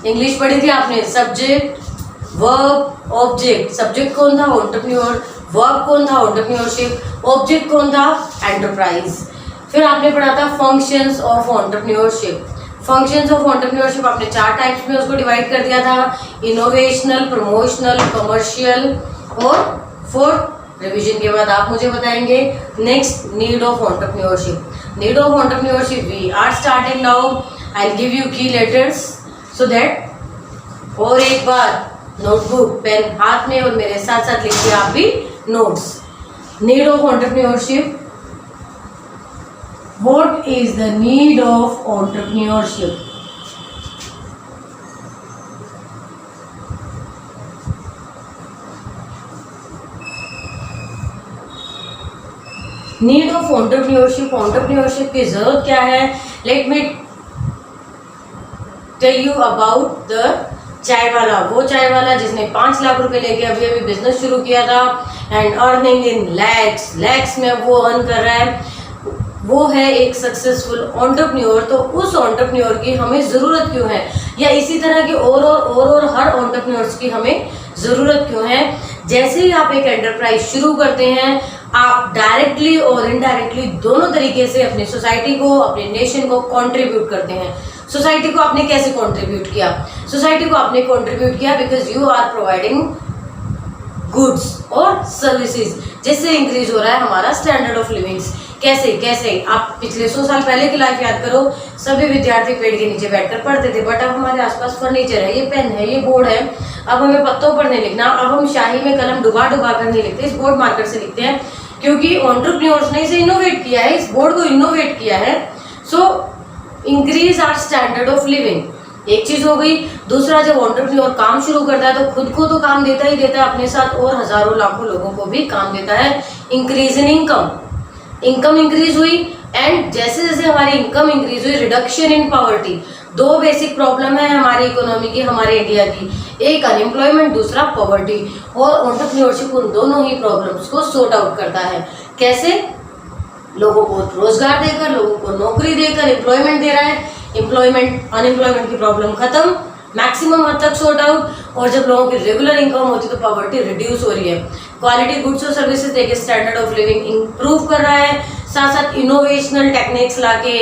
इंग्लिश पढ़ी थी आपने, सब्जेक्ट, वर्ब, ऑब्जेक्ट। सब्जेक्ट कौन था? एंटरप्रेन्योर। वर्ब कौन था? एंटरप्रेन्योरशिप। ऑब्जेक्ट कौन था? एंटरप्राइज। फिर आपने पढ़ा था functions of entrepreneurship. Functions of entrepreneurship आपने 4 टाइप्स में उसको डिवाइड कर दिया था, इनोवेशनल, प्रमोशनल, कमर्शियल और 4 रिवीजन के बाद आप मुझे बताएंगे next need of entrepreneurship. Need of entrepreneurship we are starting now. I will give you key letters so that, और एक बार नोटबुक पेन हाथ में और मेरे साथ साथ लिखिए आप भी notes. Need of entrepreneurship, what is the need of entrepreneurship? Need of entrepreneurship, entrepreneurship की जरूरत क्या है? Let me tell you about the chai wala. वो चाय वाला जिसने 5 लाख रुपए लेके अभी अभी बिजनेस शुरू किया था एंड अर्निंग इन लैक्स में वो अर्न कर रहा है, वो है एक सक्सेसफुल एंटरप्रेन्योर। तो उस एंटरप्रेन्योर की हमें ज़रूरत क्यों है, या इसी तरह की और हर एंटरप्रेन्योर्स की हमें ज़रूरत क्यों है? जैसे ही आप एक एंटरप्राइज शुरू करते हैं, आप डायरेक्टली और इनडायरेक्टली दोनों तरीके से अपनी सोसाइटी को, अपने नेशन को कंट्रीब्यूट करते हैं। सोसाइटी को आपने कैसे कंट्रीब्यूट किया? सोसाइटी को आपने कंट्रीब्यूट किया because you are providing goods और सर्विसेज, जिससे इंक्रीज हो रहा है हमारा स्टैंडर्ड ऑफ लिविंग्स। कैसे आप पिछले 100 साल पहले की लाइफ याद करो, सभी विद्यार्थी पेड़ के नीचे बैठकर पढ़ते थे, बट अब हमारे आसपास फर्नीचर है, ये पेन है, ये बोर्ड है, अब हमें पत्तों पर नहीं लिखना, अब हम शाही में कलम डुबा कर नहीं लिखते, इस बोर्ड मार्कर से लिखते हैं, क्योंकि एंटरप्रेन्योर्स ने इसे इनोवेट किया है, इस बोर्ड को इनोवेट किया है। So increase our standard of living, एक चीज हो गई। दूसरा, जब एंटरप्रेन्योर काम शुरू करता है तो खुद को तो काम देता ही देता है, अपने साथ और हजारों लाखों लोगों को भी काम देता है। इंक्रीज इन इनकम इंक्रीज हुई, एंड जैसे जैसे हमारी इनकम इंक्रीज हुई, रिडक्शन इन पॉवर्टी। दो बेसिक प्रॉब्लम है हमारी इकोनॉमी की, हमारे इंडिया की, एक अनएम्प्लॉयमेंट, दूसरा पॉवर्टी। और एंटरप्रेन्योरशिप उन दोनों ही प्रॉब्लम्स को सॉर्ट आउट करता है। कैसे? लोगों को रोजगार देकर, लोगों को नौकरी देकर, एम्प्लॉयमेंट दे रहा है, एम्प्लॉयमेंट अनएम्प्लॉयमेंट की प्रॉब्लम खत्म, मैक्सिमम हद तक सॉर्ट आउट। और जब लोगों की रेगुलर इनकम होती है तो पॉवर्टी रिड्यूस हो रही है। क्वालिटी गुड्स और सर्विसेज देके स्टैंडर्ड ऑफ लिविंग इंप्रूव कर रहा है, साथ साथ इनोवेशनल टेक्निक्स लाके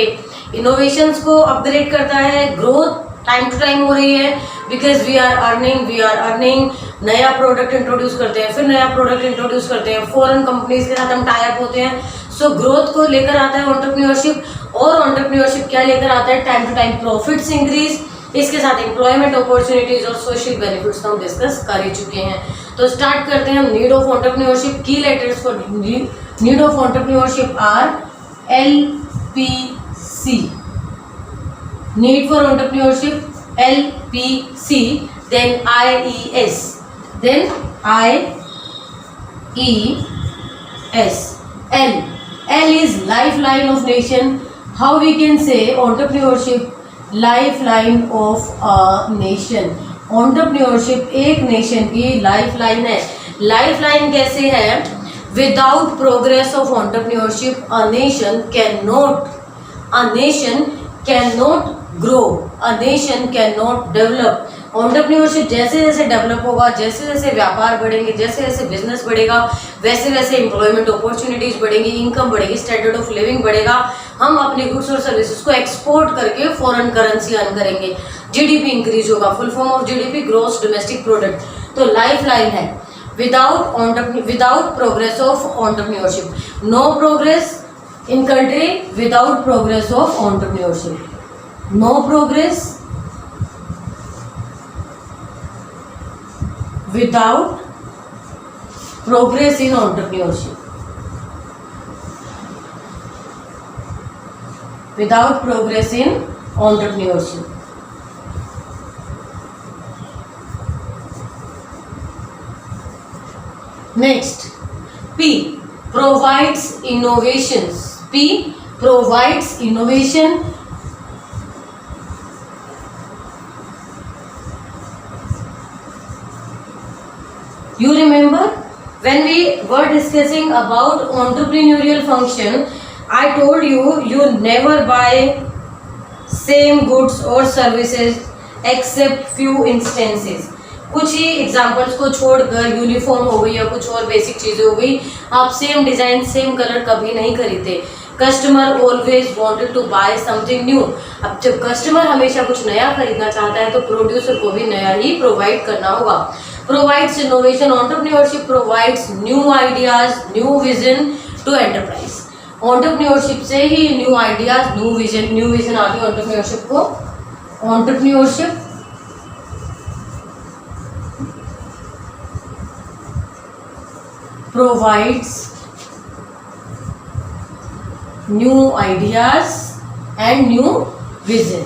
इनोवेशंस को अपग्रेड करता है। ग्रोथ टाइम टू टाइम हो रही है, बिकॉज वी आर अर्निंग। नया प्रोडक्ट इंट्रोड्यूस करते हैं, फिर नया प्रोडक्ट इंट्रोड्यूस करते हैं, फॉरेन कंपनीज के साथ हम टाई अप होते हैं। सो ग्रोथ को लेकर आता है एंटरप्रेन्योरशिप, और एंटरप्रेन्योरशिप क्या लेकर आता है? Time to time profits increase, इसके साथ एम्प्लॉयमेंट अपॉर्चुनिटीज और सोशल बेनिफिट्स हम डिस्कस कर ही चुके हैं। तो स्टार्ट करते हैं हम। Need of entrepreneurship, key letters for need of entrepreneurship are LPC, need for entrepreneurship LPC, then IES, then IES. L is lifeline of nation. How we can say entrepreneurship lifeline of a nation? entrepreneurship एक nation की lifeline है। Lifeline कैसे है? Without progress of entrepreneurship a nation cannot grow, a nation cannot develop. Entrepreneurship जैसे जैसे develop होगा, जैसे जैसे व्यापार बढ़ेंगे, जैसे जैसे बिजनेस बढ़ेगा, वैसे वैसे एम्प्लॉयमेंट अपॉर्चुनिटीज बढ़ेंगी, इनकम बढ़ेगी, स्टैंडर्ड ऑफ लिविंग बढ़ेगा। हम अपने गुड्स और सर्विसेज को एक्सपोर्ट करके फॉरेन करेंसी अर्न करेंगे, जीडीपी इंक्रीज होगा। Full form of GDP gross domestic product. तो लाइफ लाइन है without progress of entrepreneurship, no progress in country without progress of entrepreneurship, no progress without progress in entrepreneurship, without progress in entrepreneurship. Next, P provides innovations. P provides innovation. You remember when we were discussing about entrepreneurial function, I told you never buy same goods or services except few instances. कुछ ही examples को छोड़कर, uniform हो गई या कुछ और basic चीज़ें हो गई, आप सेम डिज़ाइन सेम कलर कभी नहीं खरीदते। Customer always wanted to buy something new. अब जब कस्टमर हमेशा कुछ नया खरीदना चाहता है तो प्रोड्यूसर को भी नया ही प्रोवाइड करना होगा। Provides innovation. Entrepreneurship provides new ideas, new vision to enterprise. Entrepreneurship से ही new ideas, new vision आती है entrepreneurship को। Entrepreneurship provides new ideas and new vision.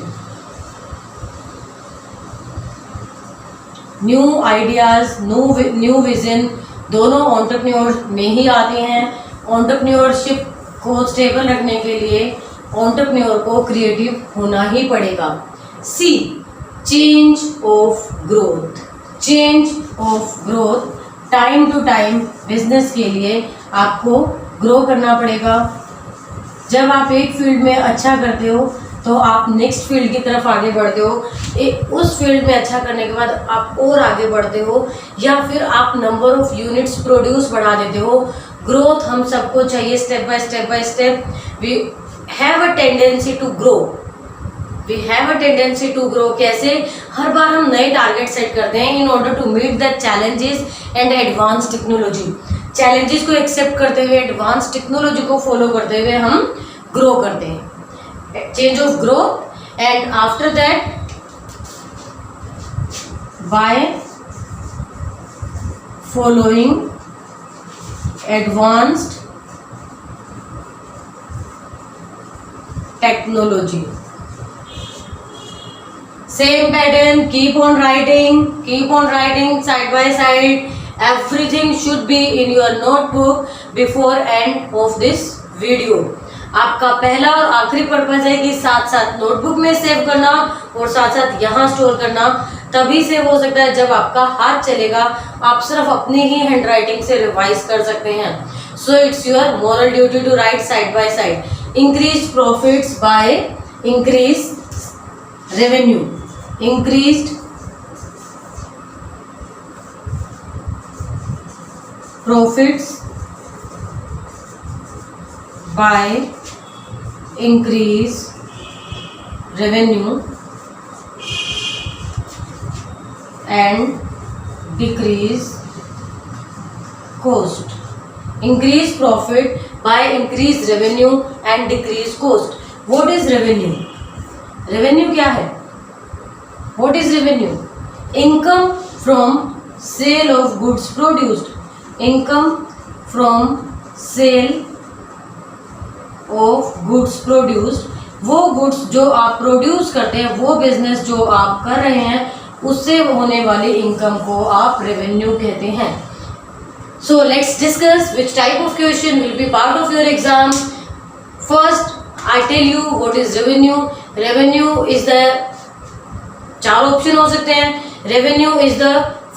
New ideas, new vision दोनों एंटरप्रेन्योर में ही आते हैं। एंटरप्रेन्योरशिप को स्टेबल रखने के लिए एंटरप्रेन्योर को क्रिएटिव होना ही पड़ेगा। C, change of growth. Change of growth, time to time business के लिए आपको ग्रो करना पड़ेगा। जब आप एक फील्ड में अच्छा करते हो तो आप नेक्स्ट फील्ड की तरफ आगे बढ़ते हो, उस फील्ड में अच्छा करने के बाद आप और आगे बढ़ते हो, या फिर आप नंबर ऑफ यूनिट्स प्रोड्यूस बढ़ा देते हो। ग्रोथ हम सबको चाहिए, step by step we have a tendency to grow. कैसे? हर बार हम नए टारगेट सेट करते हैं in order to meet the challenges and advance technology. Challenges को एक्सेप्ट करते हुए, एडवांस टेक्नोलॉजी को फॉलो करते हुए हम ग्रो करते हैं। Change of growth, and after that by following advanced technology. Same pattern, keep on writing side by side. Everything should be in your notebook before end of this video. आपका पहला और आखिरी purpose है कि साथ साथ नोटबुक में save करना और साथ साथ यहाँ स्टोर करना। तभी सेव हो सकता है जब आपका हाथ चलेगा, आप सिर्फ अपनी ही हैंड राइटिंग से रिवाइज कर सकते हैं। So it's your moral duty to write side by side. Increase profits by increase revenue, increased profits by increase revenue and decrease cost. Increase profit by increase revenue and decrease cost. What is revenue? Revenue क्या है? What is revenue? Income from sale of goods produced. Income from sale of goods produced, वो goods जो आप produce करते हैं, वो business जो आप कर रहे हैं, उससे होने वाली इनकम को आप रेवेन्यू कहते हैं। So let's discuss which type of question will be part of your exam. First I tell you what is revenue. Revenue is the, चार ऑप्शन हो सकते हैं। Revenue is the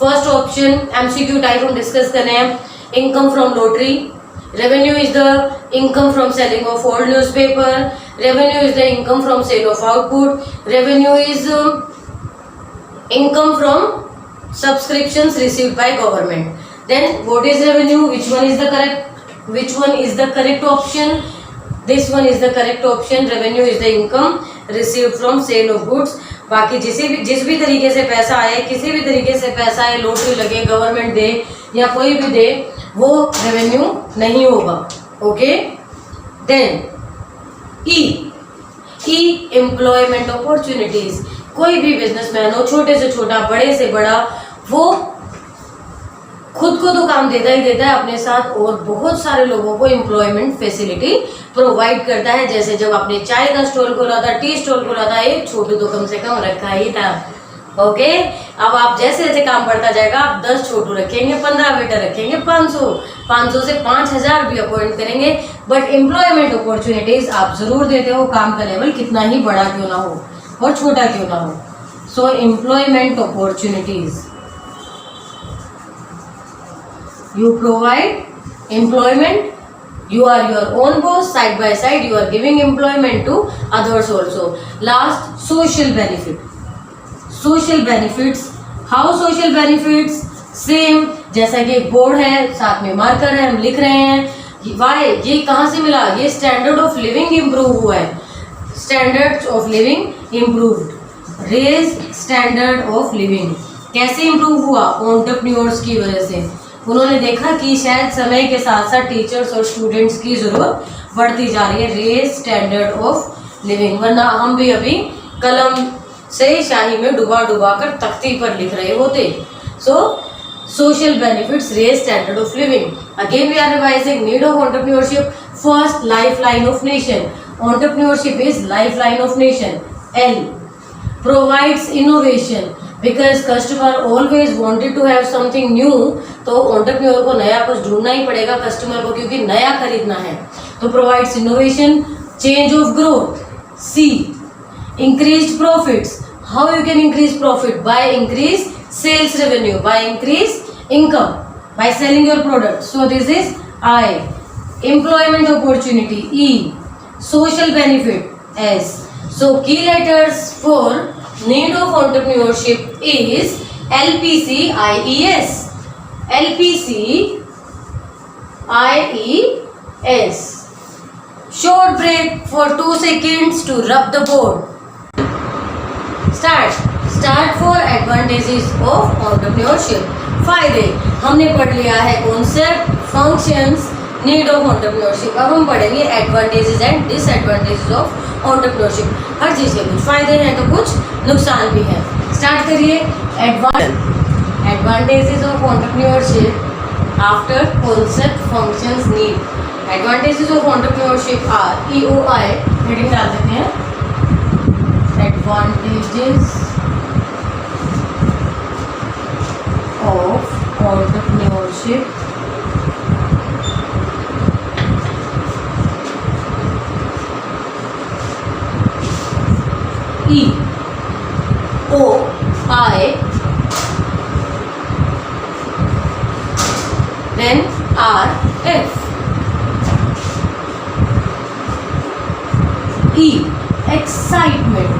first option, MCQ type हम discuss कर रहे हैं। Income from lottery, revenue is the income from selling of old newspaper, revenue is the income from sale of output, revenue is income from subscriptions received by government. Then what is revenue, which one is the correct option? This one is the correct option. Revenue is the income received from sale of goods. बाकी जिस भी तरीके से पैसा आए, किसी भी तरीके से पैसा आए, लॉटरी लगे, गवर्नमेंट दे या कोई भी दे, वो रेवेन्यू नहीं होगा। ओके, देन ई एम्प्लॉयमेंट अपॉर्चुनिटीज। कोई भी बिजनेसमैन हो, छोटे से छोटा, बड़े से बड़ा, वो खुद को तो काम देता ही देता है अपने साथ, और बहुत सारे लोगों को एम्प्लॉयमेंट फैसिलिटी प्रोवाइड करता है। जैसे जब आपने चाय का स्टॉल खोला था, टी स्टॉल खोला था, एक छोटू तो कम से कम रखा ही था। ओके, अब आप जैसे जैसे काम बढ़ता जाएगा, आप 10 छोटू रखेंगे, 15 वेटर रखेंगे, 500 से 5000 भी अपॉइंट करेंगे, बट एम्प्लॉयमेंट अपॉर्चुनिटीज आप जरूर देते हो, काम का लेवल कितना ही बड़ा क्यों ना हो और छोटा क्यों ना हो। So employment opportunities, you provide employment, you are your own boss, side by side you are giving employment to others also. Last, social benefits. How social benefits? Same, जैसा कि एक बोर्ड है, साथ में मार्कर है, हम लिख रहे हैं। वाई, ये कहाँ से मिला? ये स्टैंडर्ड ऑफ लिविंग इम्प्रूव हुआ है। Standard of living improved, raise standard of living. कैसे इम्प्रूव हुआ? एंटरप्रेन्योर्स की वजह से। उन्होंने देखा कि शायद समय के साथ साथ टीचर्स और स्टूडेंट्स की ज़रूरत बढ़ती जा रही है। रेज स्टैंडर्ड ऑफ लिविंग, वरना हम भी अभी कलम से शाही में डुबा कर तख्ती पर लिख रहे होते। So social benefits, raise standard of living. Again we are revising need of entrepreneurship. First, life line of nation. Entrepreneurship is life line of nation. L, provides innovation, because customer always wanted to have something new. तो entrepreneur को नया कुछ ढूंढना ही पड़ेगा customer को, क्योंकि नया खरीदना है। तो provides innovation, change of growth. C, increased profits. How you can increase profit? By increase sales revenue, by increase income, by selling your product. So this is I, employment opportunity. E, social benefit. S, so key letters for need of entrepreneurship is LPCIES. LPCIES. Short break for 2 seconds to rub the board. Start for advantages of entrepreneurship. फायदे हमने पढ़ लिया है, concept, functions, need of entrepreneurship. अब हम पढ़ेंगे advantages and disadvantages of entrepreneurship. हर चीज़ के कुछ फायदे हैं तो कुछ नुकसान भी हैं। स्टार्ट करिए। Advantages of entrepreneurship after concept, functions, need. Advantages of entrepreneurship are, EOI heading डाल देते हैं। Advantages of entrepreneurship OI, then RF. E, excitement.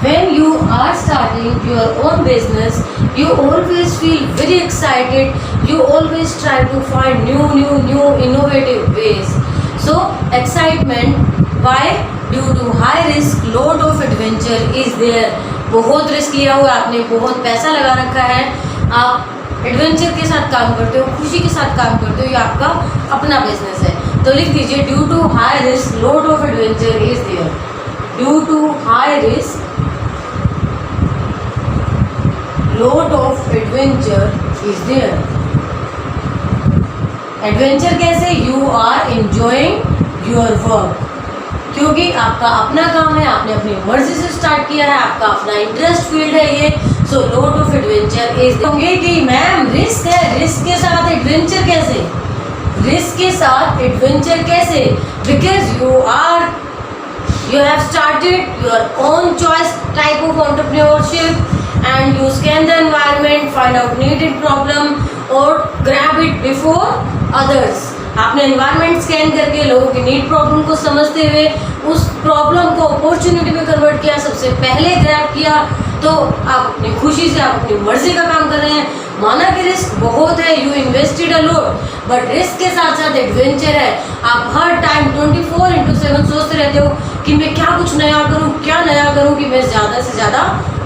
When you are starting your own business, you always feel very excited. You always try to find new innovative ways. So excitement, why? Due to high risk, lot of adventure is there. बहुत risk लिया हुआ है आपने, बहुत पैसा लगा रखा है, आप एडवेंचर के साथ काम करते हो, खुशी के साथ काम करते हो, ये आपका अपना बिजनेस है। तो लिख दीजिए, due to high risk load of adventure is there. Due to high risk load of adventure is there. Adventure कैसे? You are enjoying your work, क्योंकि आपका अपना काम है, आपने अपनी मर्जी से स्टार्ट किया है, आपका अपना इंटरेस्ट फील्ड है ये। So lot of adventure is. होंगे कि मैम रिस्क है, रिस्क के साथ एडवेंचर कैसे? रिस्क के साथ एडवेंचर कैसे? Because you have started your own choice type of entrepreneurship and you scan the environment, find out needed problem or grab it before others. आपने एनवायरनमेंट स्कैन करके लोगों की नीड प्रॉब्लम को समझते हुए उस प्रॉब्लम को अपॉर्चुनिटी में कन्वर्ट किया, सबसे पहले ग्रैब किया। तो आप अपनी खुशी से, आप अपनी मर्जी का काम कर रहे हैं। माना कि रिस्क बहुत है, you invested a lot, but risk के साथ साथ एडवेंचर है। आप हर टाइम 24/7 सोचते रहते हो कि मैं क्या कुछ नया करूं, क्या नया करूं कि मैं ज़्यादा से ज़्यादा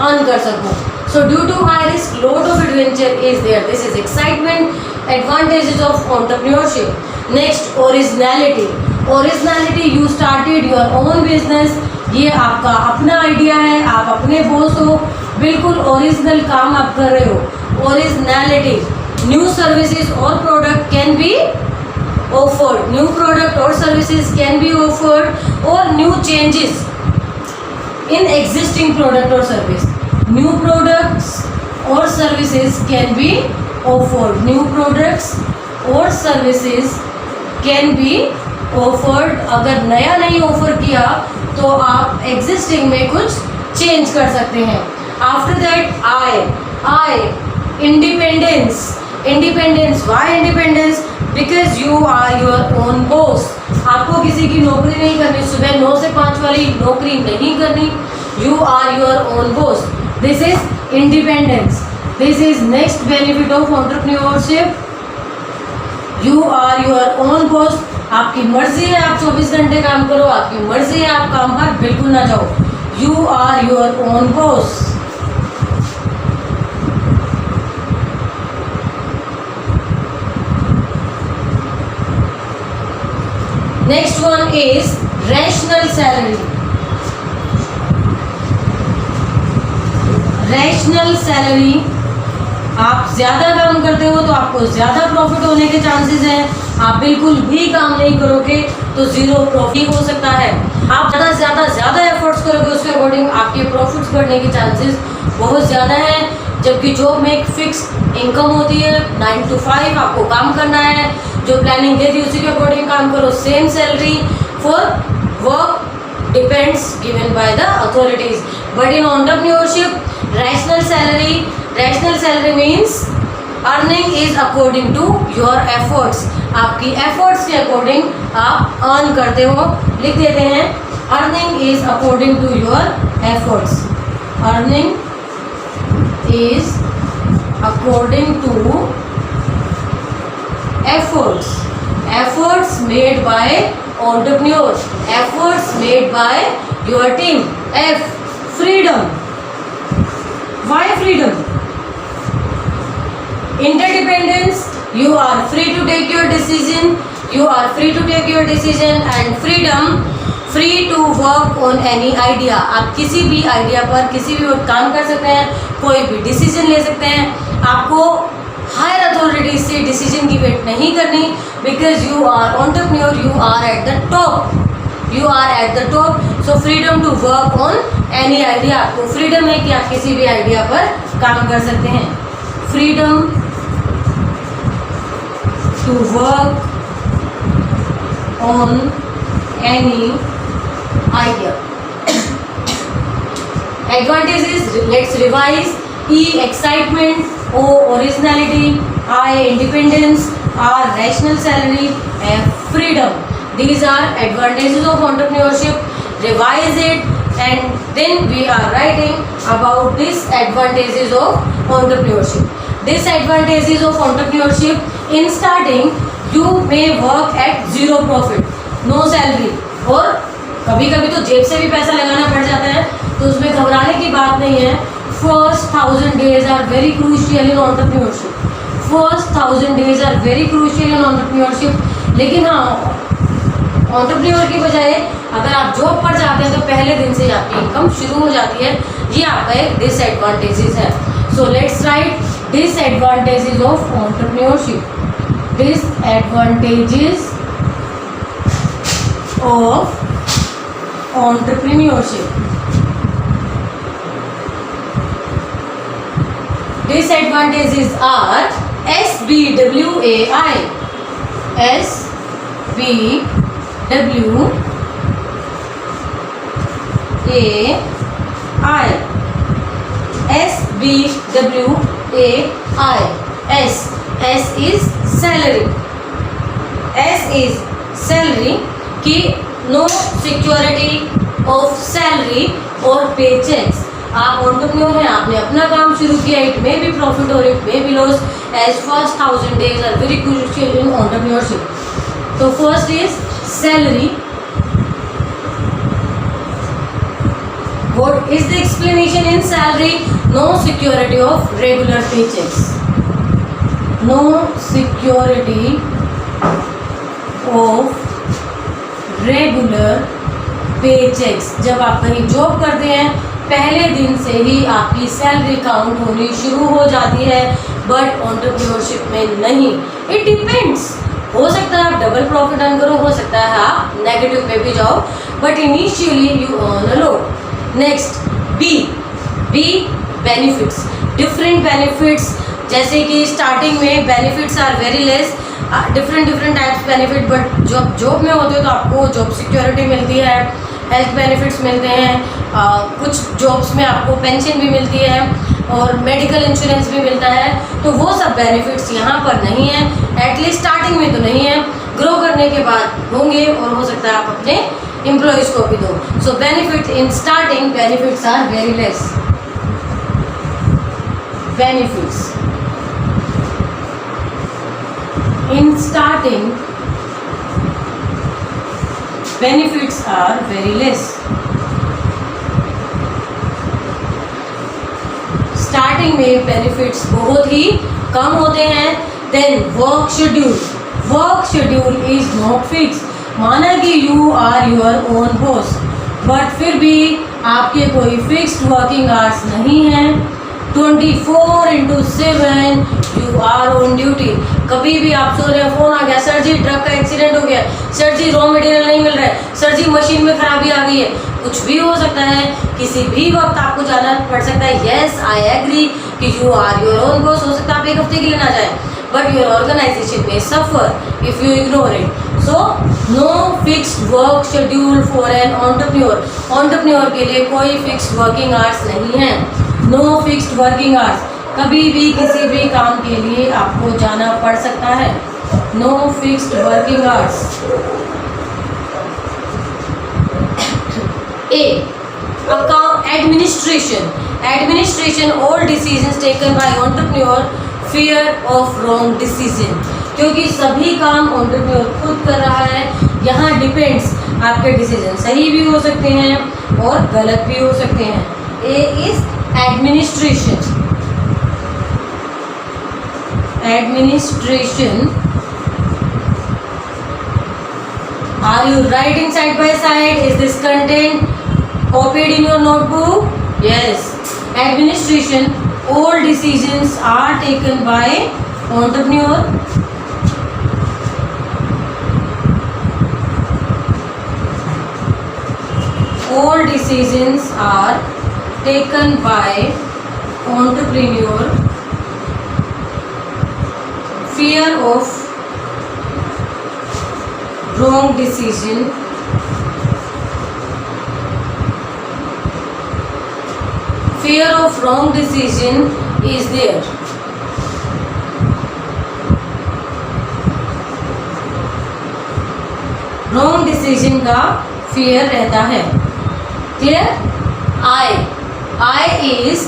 अर्न कर सकूं। So due to high risk, lot of adventure is there. This is excitement, advantages of entrepreneurship. Next, originality. Originality, you started your own business. ये आपका अपना आइडिया है, आप अपने बॉस हो, बिल्कुल ओरिजिनल काम आप कर रहे हो। Originality, new services or product can be offered. New product or services can be offered or new changes in existing product or service. New products or services can be offered. New products or services can be offered. अगर नया नहीं offer किया तो आप existing में कुछ change कर सकते हैं। After that I independence. Independence, why independence? Because you are your own boss. आपको किसी की नौकरी नहीं करनी, सुबह 9 से 5 वाली नौकरी नहीं करनी। You are your own boss. This is independence. This is next benefit of entrepreneurship. You are your own boss. आपकी मर्जी है, आप 24 घंटे काम करो, आपकी मर्जी है, आप काम पर बिल्कुल ना जाओ। You are your own boss. Next one is rational salary. Rational salary, आप ज़्यादा काम करते हो तो आपको ज़्यादा प्रॉफिट होने के चांसेस हैं। आप बिल्कुल भी काम नहीं करोगे तो ज़ीरो प्रॉफिट हो सकता है। आप ज़्यादा एफर्ट्स करोगे, उसके अकॉर्डिंग आपके प्रॉफिट्स बढ़ने के चांसेस बहुत ज़्यादा हैं। जबकि जॉब में एक फिक्स इनकम होती है, 9 to 5 आपको काम करना है, जो प्लानिंग दे दी उसी के अकॉर्डिंग काम करो। Same salary for work depends given by the authorities, but in entrepreneurship rational salary means earning is according to your efforts. आपकी efforts के according आप earn करते हो। लिख देते हैं, earning is according to your efforts. Earning is according to efforts. Efforts made by entrepreneurs, efforts made by your team. F, freedom. Why freedom? Interdependence, you are free to take your decision. You are free to take your decision and freedom, free to work on any idea. आप किसी भी idea पर किसी भी वक्त काम कर सकते हैं, कोई भी डिसीजन ले सकते हैं। आपको हायर अथॉरिटी से डिसीजन की वेट नहीं करनी, because you are entrepreneur, you are at the top, you are at the top. So freedom to work on any idea, आपको फ्रीडम है कि आप किसी भी आइडिया पर काम कर सकते हैं। Freedom to work on any idea. Advantages, let's revise. E, excitement. O, originality. I, independence. R, rational salary. F, freedom. These are advantages of entrepreneurship. Revise it, and then we are writing about disadvantages of entrepreneurship. Disadvantages of entrepreneurship: in starting you may work at zero profit, no salary, और कभी कभी तो जेब से भी पैसा लगाना पड़ जाता है, तो उसमें घबराने की बात नहीं है. First 1000 days are very crucial in entrepreneurship. First 1000 days are very crucial in entrepreneurship. लेकिन हाँ, एंटरप्रेन्योर की बजाय अगर आप जॉब पर जाते हैं तो पहले दिन से आपकी इनकम शुरू हो जाती है. ये आपका एक डिसएडवांटेजेस है. So let's write disadvantages of entrepreneurship. Disadvantages of entrepreneurship. Disadvantages are SBWAI. SBWAI. SBWAI. S is salary. S is salary की no security of salary और paychecks. आप एंटरप्रेन्योर हैं, आपने अपना काम शुरू किया, इट मे बी प्रॉफिट और it may be loss. As first 1000 days are very crucial in entrepreneurship. तो first is salary. What is the explanation in salary? No security of regular paychecks. No security of regular paychecks. जब आप कहीं job करते हैं पहले दिन से ही आपकी सैलरी काउंट होनी शुरू हो जाती है, बट एंटरप्रेन्योरशिप में नहीं. It depends. हो सकता है आप डबल प्रॉफिट अर्न करो, हो सकता है आप नेगेटिव पे भी जाओ, but initially you earn a lot. Next B. B benefits. Different benefits, जैसे कि स्टार्टिंग में benefits are very less. Different types benefit, but जब जॉब में होते हो तो आपको जॉब सिक्योरिटी मिलती है, हेल्थ बेनिफिट्स मिलते हैं, कुछ जॉब्स में आपको पेंशन भी मिलती है और मेडिकल इंश्योरेंस भी मिलता है. तो वो सब बेनिफिट्स यहाँ पर नहीं है, एटलीस्ट स्टार्टिंग में तो नहीं है. ग्रो करने के बाद होंगे और हो सकता है आप अपने एम्प्लॉयज़ को भी दो. So benefit in starting, benefits are very less. Benefits in starting, benefits are very less. Starting में बेनिफिट्स बहुत ही कम होते हैं. Then work schedule. Work schedule is not fix. माना कि you are your own boss, but फिर भी आपके कोई फिक्स्ड वर्किंग आवर्स नहीं हैं. 24/7 यू आर ऑन ड्यूटी. कभी भी आप सो रहे हो, फोन आ गया, सर जी ट्रक का एक्सीडेंट हो गया, सर जी रॉ मटेरियल नहीं मिल रहा है, सर जी मशीन में खराबी आ गई है. कुछ भी हो सकता है, किसी भी वक्त आपको जाना पड़ सकता है. येस आई एग्री कि you are your own boss. हो सकता है आप एक हफ्ते के लिए ना जाए, बट योर ऑर्गेनाइजेशन में suffer if you ignore it. So no fixed work schedule for an entrepreneur. Entrepreneur के लिए कोई फिक्स्ड वर्किंग आवर्स नहीं है. No fixed working hours. कभी भी किसी भी काम के लिए आपको जाना पड़ सकता है. No fixed working hours. A account administration. Administration all decisions taken by entrepreneur. Fear of wrong decision. क्योंकि सभी काम एंटरप्रेन्योर खुद कर रहा है. यहाँ डिपेंड्स, आपके डिसीजन सही भी हो सकते हैं और गलत भी हो सकते हैं. A is administration. Administration. Are you writing side by side? Is this content copied in your notebook? Yes. Administration. All decisions are taken by entrepreneur. All decisions are taken by entrepreneur. Fear of wrong decision fear of wrong decision is there. Wrong decision का fear रहता है. Clear. I is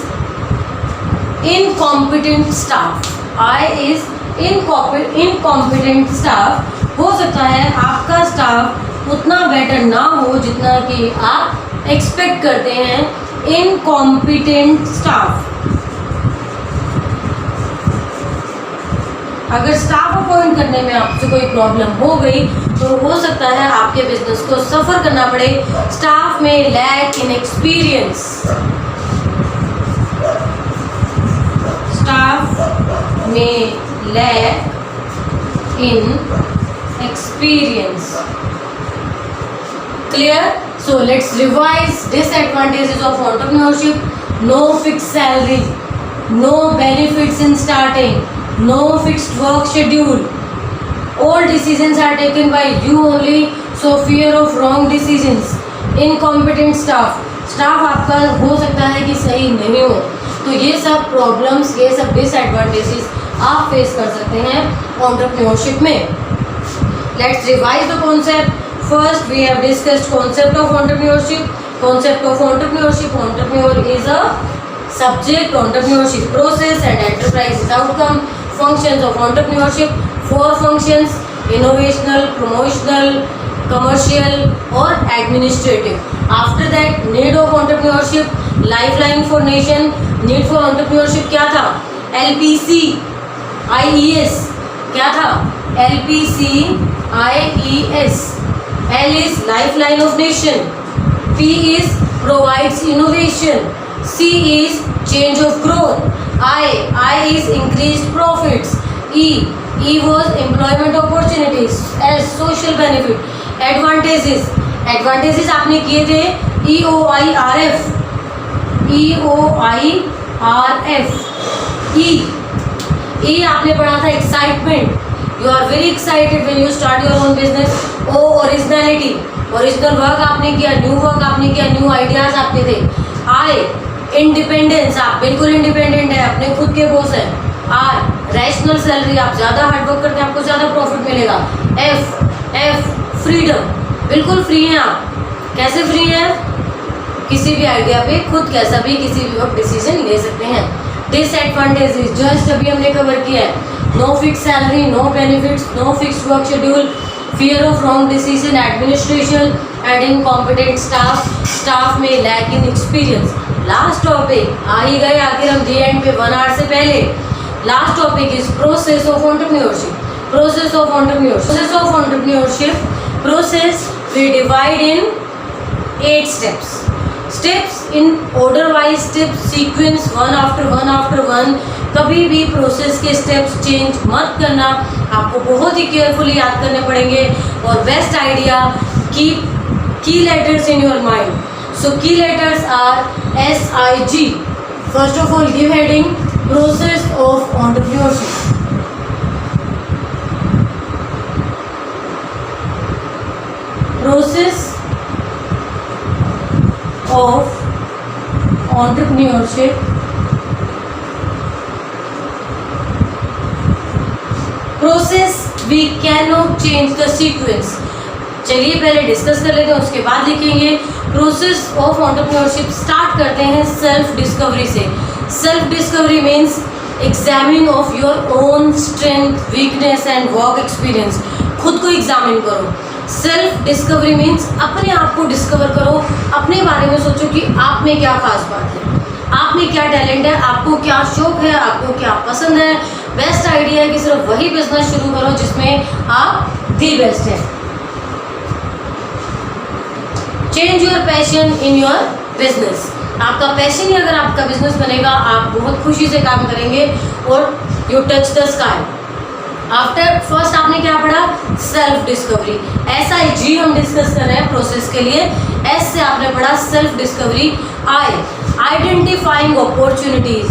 incompetent staff. I is incompetent staff. हो सकता है आपका staff उतना better ना हो जितना कि आप एक्सपेक्ट करते हैं. Incompetent staff. अगर स्टाफ अपॉइंट करने में आपसे कोई प्रॉब्लम हो गई तो हो सकता है आपके बिजनेस को सफ़र करना पड़े. स्टाफ में लैक इन एक्सपीरियंस. स्टाफ में lack in experience. Clear. So let's revise disadvantages of entrepreneurship. No fix salary, no benefits in starting, no fixed work schedule, all decisions are taken by you only, so fear of wrong decisions, incompetent staff. Staff आपका हो सकता है कि सही नहीं हो. तो ये सब प्रॉब्लम्स, ये सब डिसएडवांटेजेस आप फेस कर सकते हैं एंटरप्रेन्योरशिप में. Let's revise the concept. First we have discussed concept of entrepreneurship. Concept of entrepreneurship. Entrepreneur is a subject. Entrepreneurship process and enterprise is outcome. Functions of entrepreneurship: 4 functions: innovational, promotional, commercial or administrative. After that, need of entrepreneurship: lifeline for nation. Need for entrepreneurship क्या था? LPC IES. क्या था? LPC IES. L is lifeline of nation. P is provides innovation. C is change of growth. I is increased profits. E was employment opportunities. S social benefit. Advantages आपने किए थे EOIRF. E आपने पढ़ा था excitement. You are very excited when you start your own business. O originality. Original work आपने किया, new work आपने किया, न्यू आइडियाज आपके थे. I independence. आप बिल्कुल इंडिपेंडेंट है, अपने खुद के बॉस हैं. Are rational salary. आप ज़्यादा हार्डवर्क करते हैं, आपको ज़्यादा प्रॉफिट मिलेगा. F freedom. बिल्कुल फ्री हैं आप. कैसे फ्री हैं? किसी भी आइडिया पे खुद कैसा भी किसी भी वक्त डिसीजन ले सकते हैं. डिसएडवांटेजेस जस्ट अभी हमने कवर किया है. No fix salary, no benefits, no fix work schedule, fear of wrong decision, administration and incompetent staff. Staff में lack in experience. Last topic आ ही गए आखिर हम दी एंड पे 1 आवर से पहले. Last topic is process of entrepreneurship. Process of entrepreneurship. Process we divide in 8 steps. Steps in order wise steps, sequence, one after one. कभी भी प्रोसेस के स्टेप्स चेंज मत करना. आपको बहुत ही केयरफुली याद करने पड़ेंगे. और बेस्ट आइडिया, कीप की letters in your mind. So key letters are SIG. First of all, give heading: process of entrepreneurship. Process of entrepreneurship. Process we cannot change the sequence. चलिए पहले डिस्कस कर लेते हैं, उसके बाद लिखेंगे. प्रोसेस ऑफ एंटरप्रेन्योरशिप स्टार्ट करते हैं सेल्फ डिस्कवरी से. Self discovery means examining of your own strength, weakness and work experience. खुद को एग्जामिन करो. सेल्फ डिस्कवरी मीन्स अपने आप को डिस्कवर करो. अपने बारे में सोचो कि आप में क्या खास बात है, आप में क्या टैलेंट है, आपको क्या शौक है, आपको क्या पसंद है. बेस्ट आइडिया है कि सिर्फ वही बिजनेस शुरू करो जिसमें आप दी बेस्ट हैं. Change your passion in your business. आपका पैशन ही अगर आपका बिजनेस बनेगा, आप बहुत खुशी से काम करेंगे और you touch the sky. After first आपने क्या पढ़ा? Self discovery. SIG हम डिस्कस कर रहे हैं प्रोसेस के लिए. S से आपने पढ़ा self discovery. Identifying opportunities.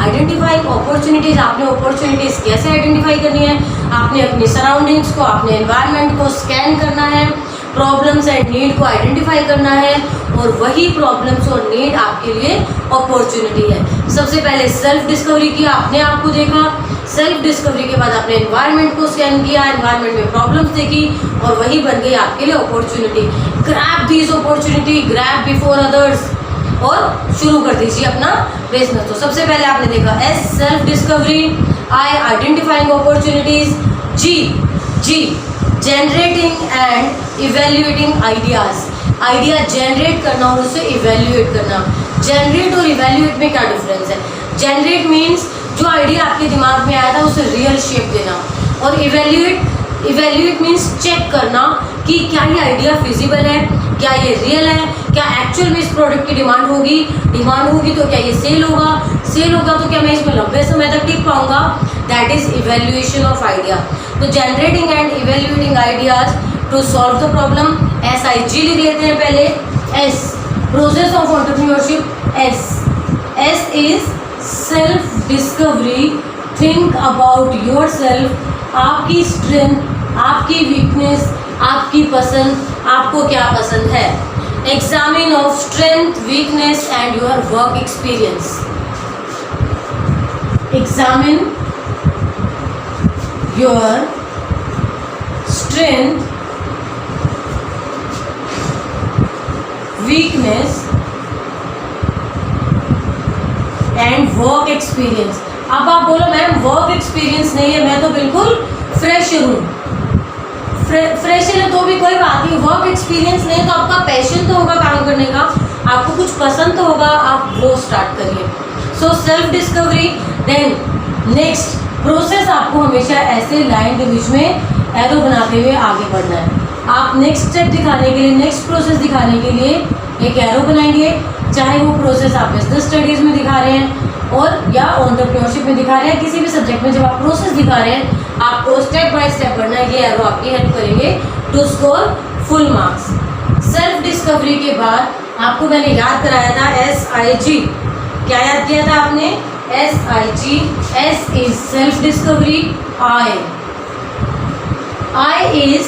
Identifying opportunities. आपने अपॉर्चुनिटीज कैसे आइडेंटिफाई करनी है? आपने अपनी सराउंडिंग्स को, अपने एनवायरनमेंट को स्कैन करना है. प्रॉब्लम्स एंड नीड को आइडेंटिफाई करना है, और वही प्रॉब्लम्स और नीड आपके लिए अपॉर्चुनिटी है। सबसे पहले सेल्फ डिस्कवरी किया, अपने आप को देखा, सेल्फ डिस्कवरी के बाद आपने एनवायरनमेंट को स्कैन किया, एनवायरनमेंट में प्रॉब्लम्स देखी, और वही बन गई आपके लिए opportunity. Grab this opportunity, grab before others, और शुरू कर दीजिए अपना बिजनेस। तो सबसे पहले आपने देखा S self discovery, I identifying opportunities, G generating and evaluating ideas, idea generate करना और उसे इवेल्युएट करना। जनरेट और इवेल्युएट में क्या डिफरेंस है? जनरेट मीन्स जो आइडिया आपके दिमाग में आया था उसे रियल शेप देना, और इवेल्युएट मीन्स चेक करना कि क्या ये आइडिया फिजिबल है, क्या ये रियल है, क्या एक्चुअल में इस प्रोडक्ट की डिमांड होगी तो क्या ये सेल होगा तो क्या मैं इसमें लंबे समय तक टिक पाऊंगा। That is evaluation of idea. तो generating and evaluating ideas to solve the problem, SIG लिख लेते हैं पहले। S process of entrepreneurship, S is self discovery, think about yourself, आपकी स्ट्रेंथ, आपकी वीकनेस, आपकी पसंद, आपको क्या पसंद है। Examine of strength, weakness and your work experience. Examine your strength, weakness and work experience. अब आप बोलो मैम वर्क एक्सपीरियंस नहीं है, मैं तो बिल्कुल फ्रेशर हूँ। फ्रेशर है तो भी कोई बात नहीं, वर्क एक्सपीरियंस नहीं तो आपका पैशन तो होगा काम करने का, आपको कुछ पसंद तो होगा, आप वो स्टार्ट करिए। So self discovery. Then next process, आपको हमेशा ऐसे लाइन के बीच में एरो बनाते हुए आगे बढ़ना है। आप नेक्स्ट स्टेप दिखाने के लिए, नेक्स्ट प्रोसेस दिखाने के लिए एक एरो बनाएंगे, चाहे वो प्रोसेस आप बिजनेस स्टडीज़ में दिखा रहे हैं और या एंटरप्रेन्योरशिप में दिखा रहे हैं, किसी भी सब्जेक्ट में जब आप प्रोसेस दिखा रहे हैं आपको स्टेप बाय स्टेप बढ़ना है। ये एरो आपकी हेल्प करेंगे to score full marks. Self discovery के बाद आपको मैंने याद कराया था SIG। क्या याद किया था आपने? SIG। S is self discovery, I is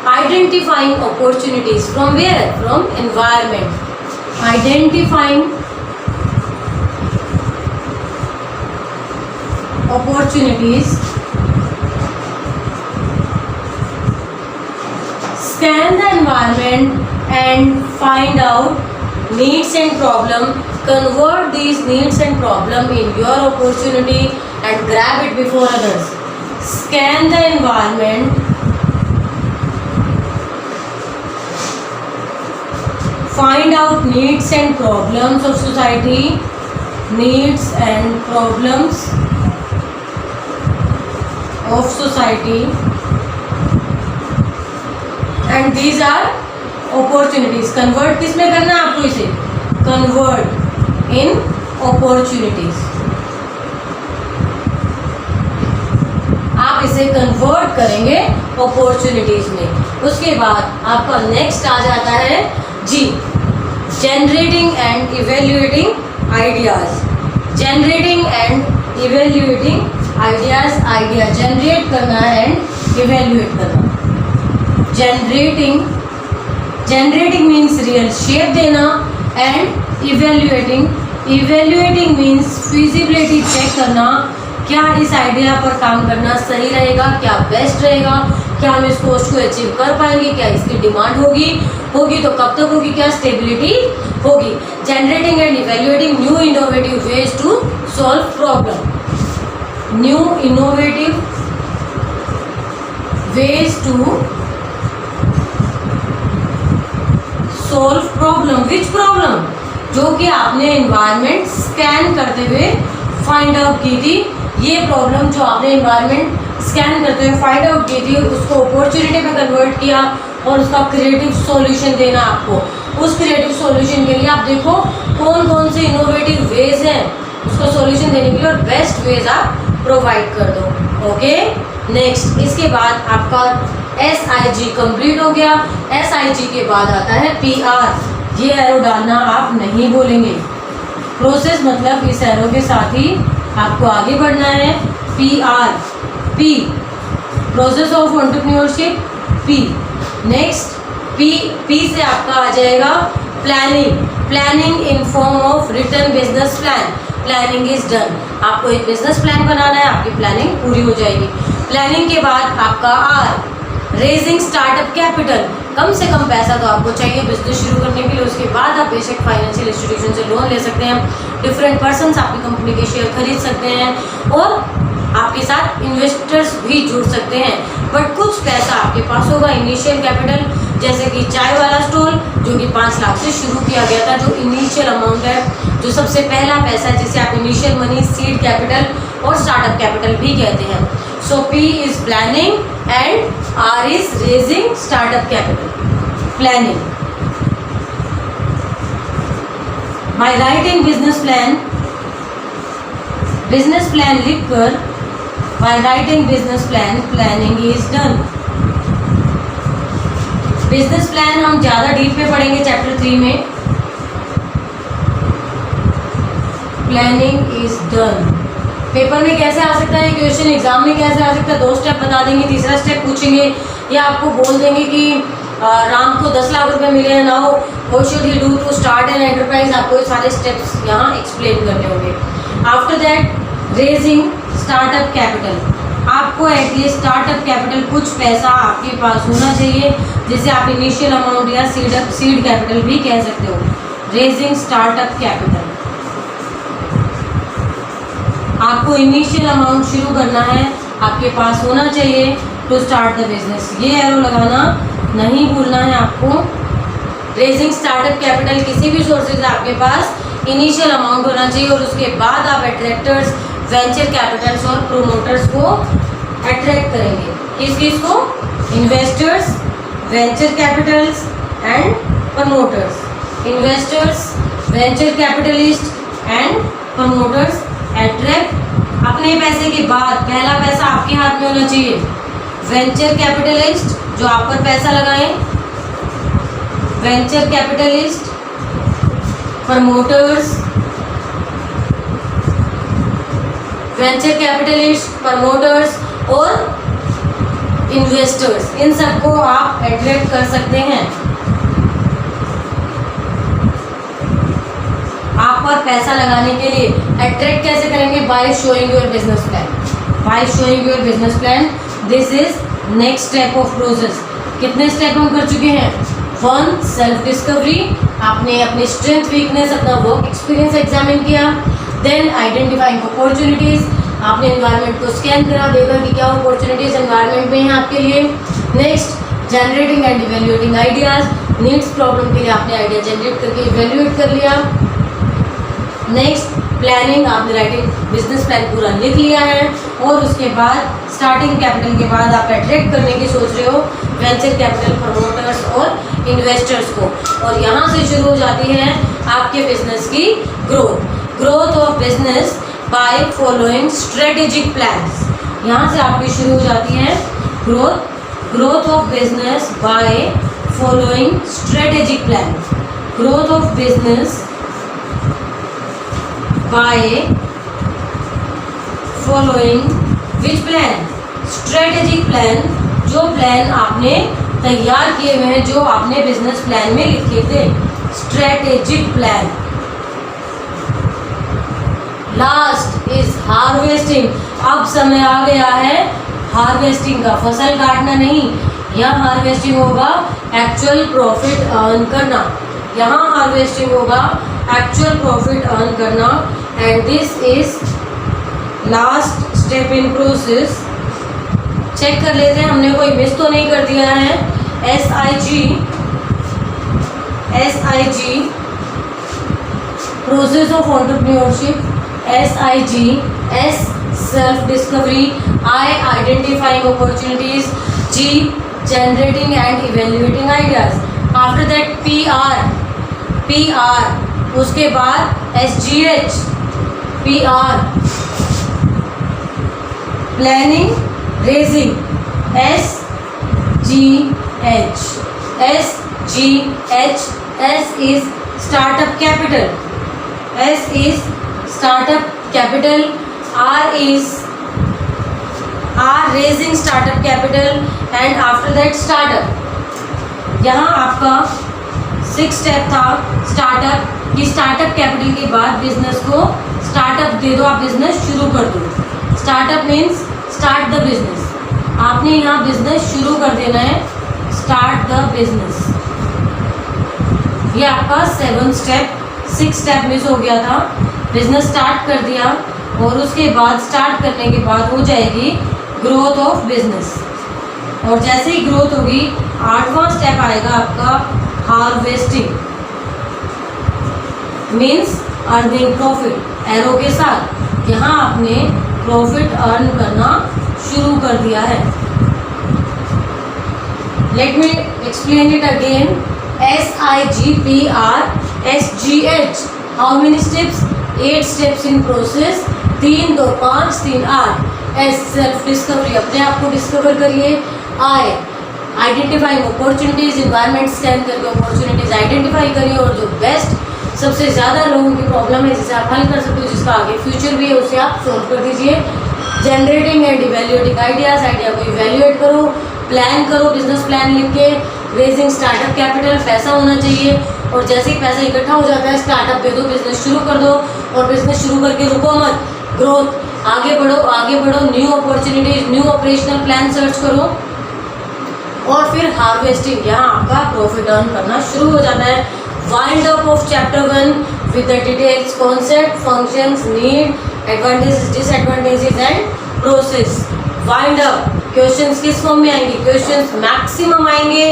identifying opportunities from where? From environment. Identifying opportunities, scan the environment and find out needs and problem, convert these needs and problem in your opportunity and grab it before others. Scan the environment, find out needs and problems of society, needs and problems of society, and these are opportunities. Convert किस में करना है आपको? इसे convert in opportunities. आप इसे convert करेंगे opportunities में। उसके बाद आपका नेक्स्ट आ जाता है G, generating and evaluating ideas. Generating and evaluating ideas, idea generate करना एंड इवेल्युएट करना। जनरेटिंग मीन्स रियल शेप देना, and evaluating means feasibility check करना, क्या इस आइडिया पर काम करना सही रहेगा, क्या बेस्ट रहेगा, क्या हम इस कोस्ट को अचीव कर पाएंगे, क्या इसकी डिमांड होगी तो कब तक होगी, क्या स्टेबिलिटी होगी। Generating and evaluating new innovative ways to solve problem. New innovative ways to solve problem. Which problem? जो कि आपने एनवायरनमेंट स्कैन करते हुए फाइंड आउट की थी। ये प्रॉब्लम जो आपने एनवायरनमेंट स्कैन करते हुए फाइंड आउट की थी, उसको अपॉर्चुनिटी में कन्वर्ट किया और उसका क्रिएटिव सॉल्यूशन देना आपको। उस क्रिएटिव सॉल्यूशन के लिए आप देखो कौन कौन से इनोवेटिव वेज हैं उसको सॉल्यूशन देने के लिए, और बेस्ट वेज आप प्रोवाइड कर दो। ओके, नेक्स्ट इसके बाद आपका SIG कंप्लीट हो गया। SIG के बाद आता है PR। ये एरो डालना आप नहीं बोलेंगे। प्रोसेस मतलब इस एरो के साथ ही आपको आगे बढ़ना है। PR, P process of entrepreneurship, P next P से आपका आ जाएगा planning, planning in form of written business plan, planning is done. आपको एक बिजनेस प्लान बनाना है, आपकी प्लानिंग पूरी हो जाएगी। प्लानिंग के बाद आपका आर, रेजिंग स्टार्टअप कैपिटल, कम से कम पैसा तो आपको चाहिए बिजनेस शुरू करने के लिए। उसके बाद आप बेशक फाइनेंशियल इंस्टीट्यूशन से लोन ले सकते हैं, डिफरेंट पर्सन्स आपकी कंपनी के शेयर खरीद सकते हैं और आपके साथ इन्वेस्टर्स भी जुड़ सकते हैं। बट कुछ पैसा आपके पास होगा, इनिशियल कैपिटल, जैसे कि चाय वाला स्टॉल जो कि 5 लाख से शुरू किया गया था, जो इनिशियल अमाउंट है, जो सबसे पहला पैसा है जिसे आप इनिशियल मनी, सीड कैपिटल और स्टार्टअप कैपिटल भी कहते हैं। So P is planning and R is raising startup capital. Planning, by writing business plan लिखकर, by writing business plan, planning is done. Business plan हम ज़्यादा डीप में पढ़ेंगे chapter 3 में। Planning is done. पेपर में कैसे आ सकता है क्वेश्चन, एग्जाम में कैसे आ सकता है, 2 स्टेप बता देंगे, तीसरा स्टेप पूछेंगे या आपको बोल देंगे कि राम को 10 लाख रुपए मिले हैं, now what should he do to start an enterprise. आपको ये सारे स्टेप्स यहाँ एक्सप्लेन करने होंगे। After that raising startup capital, आपको एटलीस्ट स्टार्टअप कैपिटल कुछ पैसा आपके पास होना चाहिए, जिसे आप इनिशियल अमाउंट या सीड कैपिटल भी कह सकते हो। रेजिंग स्टार्टअप कैपिटल, आपको इनिशियल अमाउंट शुरू करना है, आपके पास होना चाहिए टू स्टार्ट द बिजनेस। ये एरो लगाना नहीं भूलना है आपको। रेजिंग स्टार्टअप कैपिटल, किसी भी सोर्सेज से आपके पास इनिशियल अमाउंट होना चाहिए और उसके बाद आप अट्रैक्टर्स, वेंचर कैपिटल्स और प्रोमोटर्स को अट्रैक्ट करेंगे। किस किस को? Investors, venture Capitals and promoters. Investors, venture capitalist and promoters attract. अपने पैसे के बाद पहला पैसा आपके हाथ में होना चाहिए। वेंचर कैपिटलिस्ट जो आप पर पैसा लगाएं, venture capitalist, promoters, venture capitalist, promoters और इन्वेस्टर्स, इन सबको आप अट्रैक्ट कर सकते हैं। आप पर पैसा लगाने के लिए अट्रैक्ट कैसे करेंगे? By showing your business plan, by showing your business plan. This is next step of process. कितने स्टेप हम कर चुके हैं? 1 सेल्फ डिस्कवरी, आपने अपनी स्ट्रेंथ, वीकनेस, अपना वर्क एक्सपीरियंस एग्जामिन किया। देन आइडेंटिफाइंग अपॉर्चुनिटीज, आपने एनवायरनमेंट को स्कैन करा, देखा कि क्या अपॉर्चुनिटीज एनवायरनमेंट में हैं आपके लिए। Next generating and evaluating ideas, needs problem के लिए आपने आइडिया जनरेट करके इवेल्युएट कर लिया। नेक्स्ट प्लानिंग, आपने राइटिंग बिजनेस प्लान पूरा लिख लिया है और उसके बाद स्टार्टिंग कैपिटल के बाद आप अट्रैक्ट करने की सोच रहे हो वेंचर कैपिटल, प्रमोटर्स और इन्वेस्टर्स को। और यहाँ से शुरू हो जाती है आपके बिजनेस की growth. Growth of business by following strategic plans, यहाँ से आपकी शुरू हो जाती है growth. Growth of business by following strategic plan, growth of business by following which plan? Strategic plan, जो प्लान आपने तैयार किए हुए हैं, जो आपने बिजनेस प्लान में लिखे थे, strategic plan. Last is harvesting, अब समय आ गया है हार्वेस्टिंग का, फसल काटना नहीं, यहाँ हार्वेस्टिंग होगा एक्चुअल प्रॉफिट अर्न करना, यहाँ हार्वेस्टिंग होगा एक्चुअल प्रॉफिट अर्न करना। And this is last step in process. Check कर लेते हैं हमने कोई मिस तो नहीं कर दिया है। SIG process of entrepreneurship, SIG, S self discovery, I identifying opportunities, G generating and evaluating ideas. After that PR, उसके बाद SGH, PR planning, raising, SGH, S is startup capital, S is startup capital, R raising startup capital, and after that startup, यहाँ आपका 6 step था startup, कि startup capital के बाद business को startup they दो, आप बिजनेस शुरू कर दो। Startup means start the business, आपने यहाँ बिजनेस शुरू कर देना है, स्टार्ट द बिजनेस। ये आपका 7 स्टेप, 6 स्टेप मिस हो गया था। बिजनेस स्टार्ट कर दिया और उसके बाद स्टार्ट करने के बाद हो जाएगी ग्रोथ ऑफ बिजनेस, और जैसे ही ग्रोथ होगी 8वां स्टेप आएगा आपका harvesting, means earning profit arrow के साथ। यहाँ आपने प्रॉफिट अर्न करना शुरू कर दिया है। Let me explain it again. SIGPRSGH, how many steps? 8 steps in process, 3 2 5 3 8। S self discovery, अपने आप को डिस्कवर करिए। I identifying opportunities, environment scan करके अपॉर्चुनिटीज आइडेंटिफाई करिए, और जो बेस्ट सबसे ज़्यादा लोगों की प्रॉब्लम है जिसे आप हल कर सकते हो, जिसका आगे फ्यूचर भी है, उसे आप सोल्व कर दीजिए। Generating and evaluating ideas, idea को इवेल्युएट करो, प्लान करो, बिजनेस प्लान लिख के। रेजिंग स्टार्टअप कैपिटल, पैसा होना चाहिए, और जैसे ही पैसा इकट्ठा हो जाता है स्टार्टअप दे दो, बिजनेस शुरू कर दो, और बिजनेस शुरू करके रुको मत, ग्रोथ, आगे बढ़ो आगे बढ़ो। New opportunities, new operational plan search करो, और फिर हार्वेस्टिंग, यहाँ आपका प्रॉफिट अर्न करना शुरू हो जाता है। Wind up of chapter 1 with the details, concept, functions, need, advantages, disadvantages and process. Wind up, questions किस फॉर्म में आएंगे? क्वेश्चंस मैक्सिमम आएंगे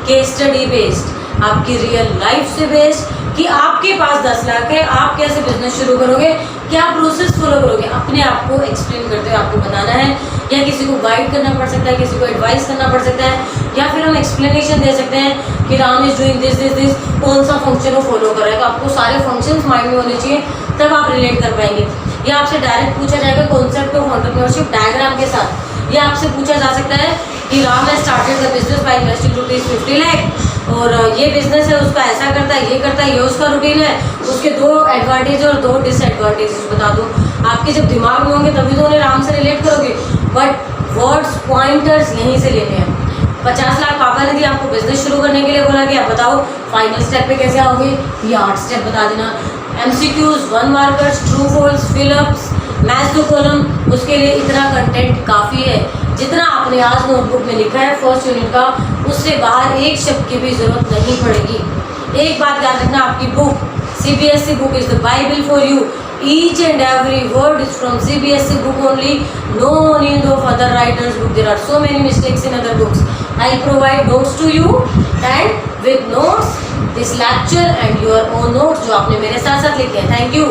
केस स्टडी बेस्ड, आपकी रियल लाइफ से बेस्ड, कि आपके पास 10 लाख है, आप कैसे बिजनेस शुरू करोगे, क्या प्रोसेस फॉलो करोगे, अपने आप को एक्सप्लेन करते हुए आपको बताना है, या किसी को गाइड करना पड़ सकता है, किसी को एडवाइस करना पड़ सकता है, या फिर हम एक्सप्लेनेशन दे सकते हैं कि Ram is doing this this this, कौन सा फंक्शन वो फॉलो कर रहा है। तो आपको सारे फंक्शंस माइंड में होने चाहिए, तब आप रिलेट कर पाएंगे। या आपसे डायरेक्ट पूछा जाएगा कॉन्सेप्ट ऑफ एंटरप्रेन्योरशिप डायग्राम के साथ, या आपसे पूछा जा सकता है कि राम ने started the business by investing ₹50 lakh, और ये बिजनेस है उसका ऐसा करता है, ये करता है, ये उसका रूटीन है, उसके 2 एडवांटेज और 2 डिसएडवांटेजेस बता दो। आपके जब दिमाग में होंगे तभी तो उन्हें राम से रिलेट करोगे, बट वर्ड्स पॉइंटर्स यहीं से लेने हैं। 50 लाख पापा ने दिया, आपको बिजनेस शुरू करने के लिए बोला कि आप बताओ फाइनल स्टेप पे कैसे आओगे, ये 8 स्टेप बता देना। MCQs, 1 markers, true false, fill ups, match the column, उसके लिए इतना कंटेंट काफ़ी है। जितना आपने आज नोटबुक में लिखा है फर्स्ट यूनिट का, उससे बाहर एक शब्द की भी जरूरत नहीं पड़ेगी। एक बात याद रखना, आपकी book CBSE book is the Bible for you. Each and every word is from CBSE book only. No need of other writers' book. There are so many mistakes in other books. I'll provide notes to you, and with notes, this lecture and your own notes जो आपने मेरे साथ साथ लिखे हैं. Thank you.